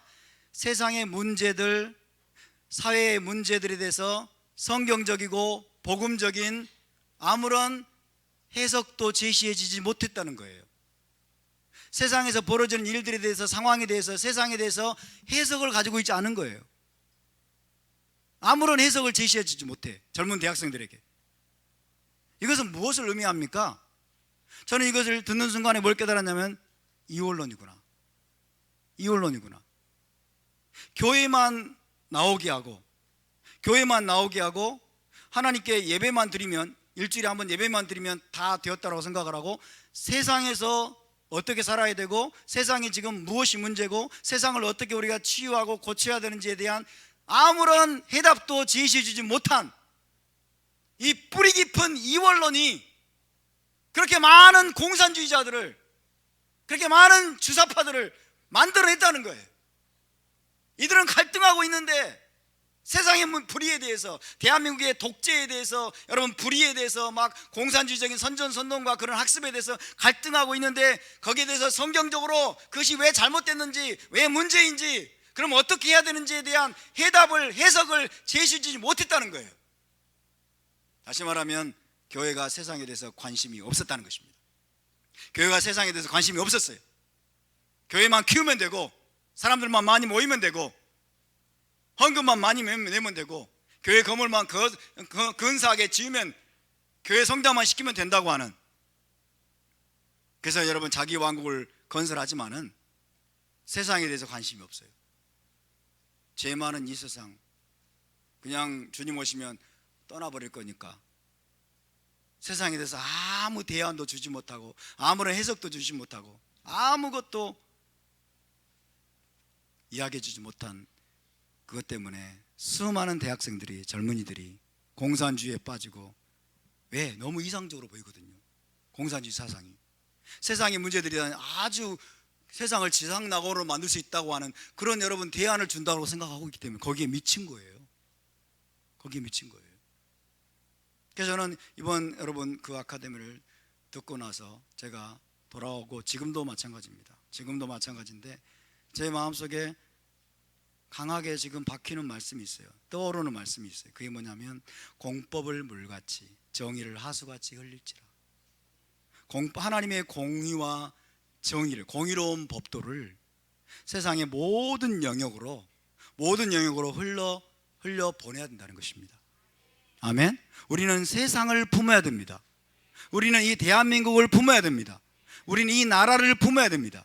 세상의 문제들, 사회의 문제들에 대해서 성경적이고 복음적인 아무런 해석도 제시해지지 못했다는 거예요. 세상에서 벌어지는 일들에 대해서, 상황에 대해서, 세상에 대해서 해석을 가지고 있지 않은 거예요. 아무런 해석을 제시해주지 못해, 젊은 대학생들에게. 이것은 무엇을 의미합니까? 저는 이것을 듣는 순간에 뭘 깨달았냐면 이원론이구나. 교회만 나오게 하고 하나님께 예배만 드리면, 일주일에 한 번 예배만 드리면 다 되었다고 생각을 하고, 세상에서 어떻게 살아야 되고 세상이 지금 무엇이 문제고 세상을 어떻게 우리가 치유하고 고쳐야 되는지에 대한 아무런 해답도 제시해 주지 못한 이 뿌리 깊은 이원론이 그렇게 많은 공산주의자들을, 그렇게 많은 주사파들을 만들어냈다는 거예요. 이들은 갈등하고 있는데 세상의 불의에 대해서, 대한민국의 독재에 대해서, 여러분 불의에 대해서 막 공산주의적인 선전선동과 그런 학습에 대해서 갈등하고 있는데 거기에 대해서 성경적으로 그것이 왜 잘못됐는지, 왜 문제인지, 그럼 어떻게 해야 되는지에 대한 해답을, 해석을 제시해 주지 못했다는 거예요. 다시 말하면 교회가 세상에 대해서 관심이 없었다는 것입니다. 교회가 세상에 대해서 관심이 없었어요. 교회만 키우면 되고 사람들만 많이 모이면 되고 헌금만 많이 내면 되고 교회 건물만 근사하게 지으면, 교회 성당만 시키면 된다고 하는, 그래서 여러분 자기 왕국을 건설하지만은 세상에 대해서 관심이 없어요. 죄 많은 이 세상 그냥 주님 오시면 떠나버릴 거니까 세상에 대해서 아무 대안도 주지 못하고 아무런 해석도 주지 못하고 아무것도 이야기해 주지 못한 그것 때문에 수많은 대학생들이, 젊은이들이 공산주의에 빠지고, 왜? 너무 이상적으로 보이거든요. 공산주의 사상이 세상의 문제들이 아주 세상을 지상낙원으로 만들 수 있다고 하는 그런 여러분 대안을 준다고 생각하고 있기 때문에 거기에 미친 거예요. 거기에 미친 거예요. 그래서 저는 이번 여러분 그 아카데미를 듣고 나서 제가 돌아오고, 지금도 마찬가지입니다. 지금도 마찬가지인데 제 마음속에 강하게 지금 박히는 말씀이 있어요. 떠오르는 말씀이 있어요. 그게 뭐냐면 공법을 물같이 정의를 하수같이 흘릴지라. 하나님의 공의와 정의를, 공의로운 법도를 세상의 모든 영역으로 흘려 보내야 된다는 것입니다. 아멘. 우리는 세상을 품어야 됩니다. 우리는 이 대한민국을 품어야 됩니다. 우리는 이 나라를 품어야 됩니다.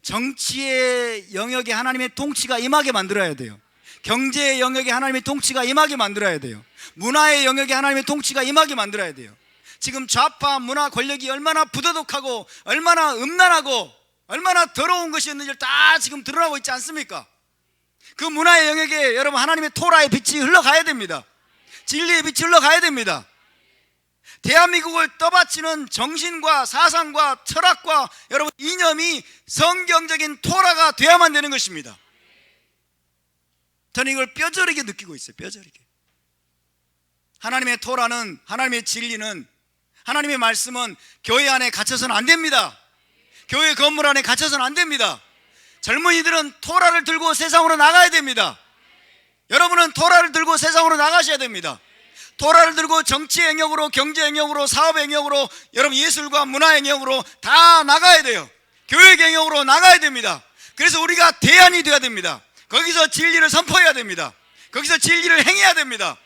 정치의 영역에 하나님의 통치가 임하게 만들어야 돼요. 경제의 영역에 하나님의 통치가 임하게 만들어야 돼요. 문화의 영역에 하나님의 통치가 임하게 만들어야 돼요. 지금 좌파 문화 권력이 얼마나 부도덕하고 얼마나 음란하고 얼마나 더러운 것이었는지를 다 지금 드러나고 있지 않습니까? 그 문화의 영역에 여러분 하나님의 토라의 빛이 흘러가야 됩니다. 진리의 빛이 흘러가야 됩니다. 대한민국을 떠받치는 정신과 사상과 철학과 여러분 이념이 성경적인 토라가 되어야만 되는 것입니다. 저는 이걸 뼈저리게 느끼고 있어요. 뼈저리게. 하나님의 토라는, 하나님의 진리는, 하나님의 말씀은 교회 안에 갇혀서는 안 됩니다. 교회 건물 안에 갇혀서는 안 됩니다. 젊은이들은 토라를 들고 세상으로 나가야 됩니다. 여러분은 토라를 들고 세상으로 나가셔야 됩니다. 토라를 들고 정치 영역으로, 경제 영역으로, 사업 영역으로, 여러분 예술과 문화 영역으로 다 나가야 돼요. 교육 영역으로 나가야 됩니다. 그래서 우리가 대안이 되어야 됩니다. 거기서 진리를 선포해야 됩니다. 거기서 진리를 행해야 됩니다.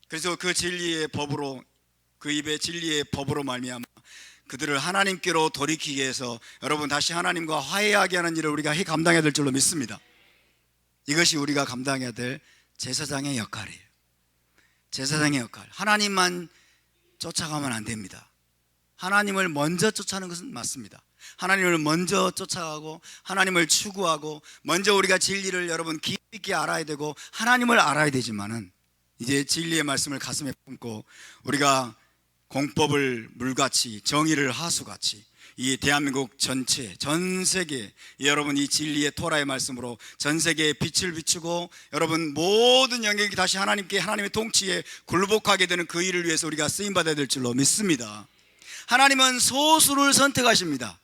그래서 그 진리의 법으로, 그 입의 진리의 법으로 말미암아 그들을 하나님께로 돌이키기 위해서 여러분 다시 하나님과 화해하게 하는 일을 우리가 감당해야 될 줄로 믿습니다. 이것이 우리가 감당해야 될 제사장의 역할이에요. 제사장의 역할. 하나님만 쫓아가면 안 됩니다. 하나님을 먼저 쫓아가는 것은 맞습니다. 하나님을 먼저 쫓아가고 하나님을 추구하고 먼저 우리가 진리를 여러분 깊이 있게 알아야 되고 하나님을 알아야 되지만은 이제 진리의 말씀을 가슴에 품고 우리가 공법을 물같이 정의를 하수같이 이 대한민국 전체, 전 세계 여러분 이 진리의 토라의 말씀으로 전 세계에 빛을 비추고 여러분 모든 영역이 다시 하나님께, 하나님의 통치에 굴복하게 되는 그 일을 위해서 우리가 쓰임받아야 될 줄로 믿습니다. 하나님은 소수를 선택하십니다.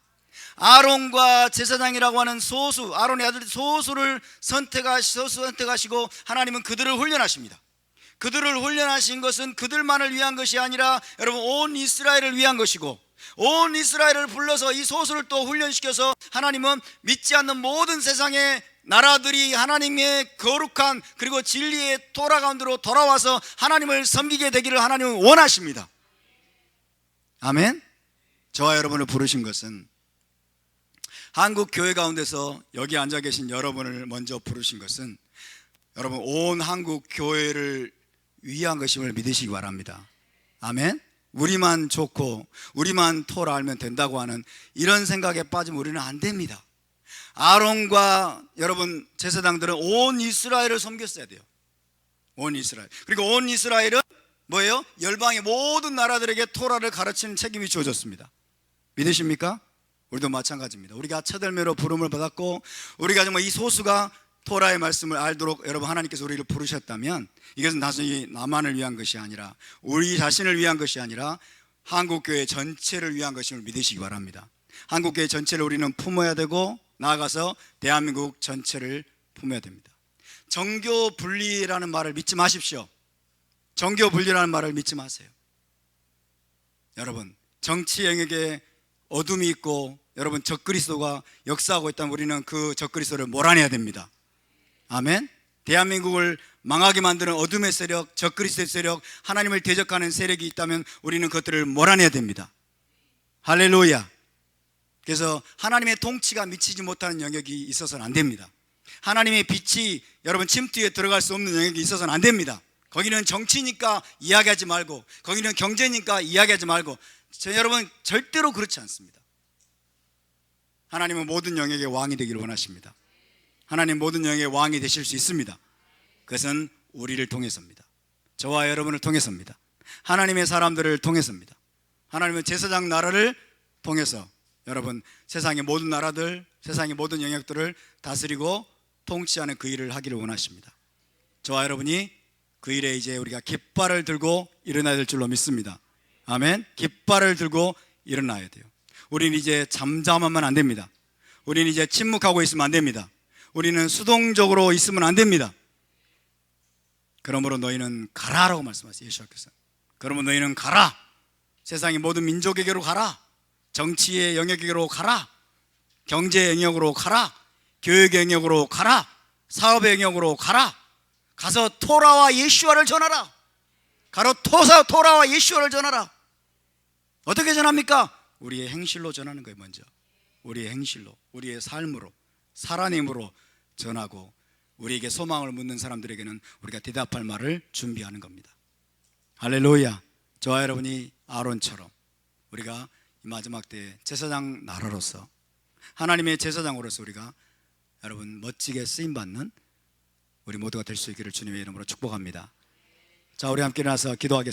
아론과 제사장이라고 하는 소수, 아론의 아들 소수를 선택하시고 하나님은 그들을 훈련하십니다. 그들을 훈련하신 것은 그들만을 위한 것이 아니라 여러분 온 이스라엘을 위한 것이고, 온 이스라엘을 불러서 이 소수를 또 훈련시켜서 하나님은 믿지 않는 모든 세상의 나라들이 하나님의 거룩한 그리고 진리의 토라 가운데로 돌아와서 하나님을 섬기게 되기를 하나님은 원하십니다. 아멘. 저와 여러분을 부르신 것은 한국 교회 가운데서 여기 앉아 계신 여러분을 먼저 부르신 것은 여러분 온 한국 교회를 위한 것임을 믿으시기 바랍니다. 아멘. 우리만 좋고 우리만 토라 알면 된다고 하는 이런 생각에 빠지면 우리는 안 됩니다. 아론과 여러분 제사장들은 온 이스라엘을 섬겼어야 돼요. 온 이스라엘. 그리고 온 이스라엘은 뭐예요? 열방의 모든 나라들에게 토라를 가르치는 책임이 주어졌습니다. 믿으십니까? 우리도 마찬가지입니다. 우리가 첫열매로 부름을 받았고 우리가 정말 이 소수가 토라의 말씀을 알도록 여러분 하나님께서 우리를 부르셨다면 이것은 단순히 나만을 위한 것이 아니라 우리 자신을 위한 것이 아니라 한국교회 전체를 위한 것임을 믿으시기 바랍니다. 한국교회 전체를 우리는 품어야 되고 나아가서 대한민국 전체를 품어야 됩니다. 정교 분리라는 말을 믿지 마십시오. 정교 분리라는 말을 믿지 마세요. 여러분 정치 영역에 어둠이 있고 여러분 적그리스도가 역사하고 있다면 우리는 그 적그리스도를 몰아내야 됩니다. 아멘. 대한민국을 망하게 만드는 어둠의 세력, 적그리스도의 세력, 하나님을 대적하는 세력이 있다면 우리는 그것들을 몰아내야 됩니다. 할렐루야. 그래서 하나님의 통치가 미치지 못하는 영역이 있어서는 안 됩니다. 하나님의 빛이 여러분 침투에 들어갈 수 없는 영역이 있어서는 안 됩니다. 거기는 정치니까 이야기하지 말고 거기는 경제니까 이야기하지 말고 여러분 절대로 그렇지 않습니다. 하나님은 모든 영역의 왕이 되기를 원하십니다. 하나님 모든 영역의 왕이 되실 수 있습니다. 그것은 우리를 통해서입니다. 저와 여러분을 통해서입니다. 하나님의 사람들을 통해서입니다. 하나님은 제사장 나라를 통해서 여러분 세상의 모든 나라들, 세상의 모든 영역들을 다스리고 통치하는 그 일을 하기를 원하십니다. 저와 여러분이 그 일에 이제 우리가 깃발을 들고 일어나야 될 줄로 믿습니다. 아멘. 깃발을 들고 일어나야 돼요. 우리는 이제 잠잠하면 안 됩니다. 우리는 이제 침묵하고 있으면 안 됩니다. 우리는 수동적으로 있으면 안 됩니다. 그러므로 너희는 가라라고 말씀하세요. 예수께서. 그러므로 너희는 가라. 세상의 모든 민족에게로 가라. 정치의 영역으로 가라. 경제 영역으로 가라. 교육 영역으로 가라. 사업의 영역으로 가라. 가서 토라와 예수와를 전하라. 가로 토라와 예수와를 전하라. 어떻게 전합니까? 우리의 행실로 전하는 거예요. 먼저 우리의 행실로, 우리의 삶으로, 살아냄으로 전하고 우리에게 소망을 묻는 사람들에게는 우리가 대답할 말을 준비하는 겁니다. 할렐루야. 저와 여러분이 아론처럼 우리가 이 마지막 때에 제사장 나라로서 하나님의 제사장으로서 우리가 여러분 멋지게 쓰임받는 우리 모두가 될 수 있기를 주님의 이름으로 축복합니다. 자, 우리 함께 일어나서 기도하겠습니다.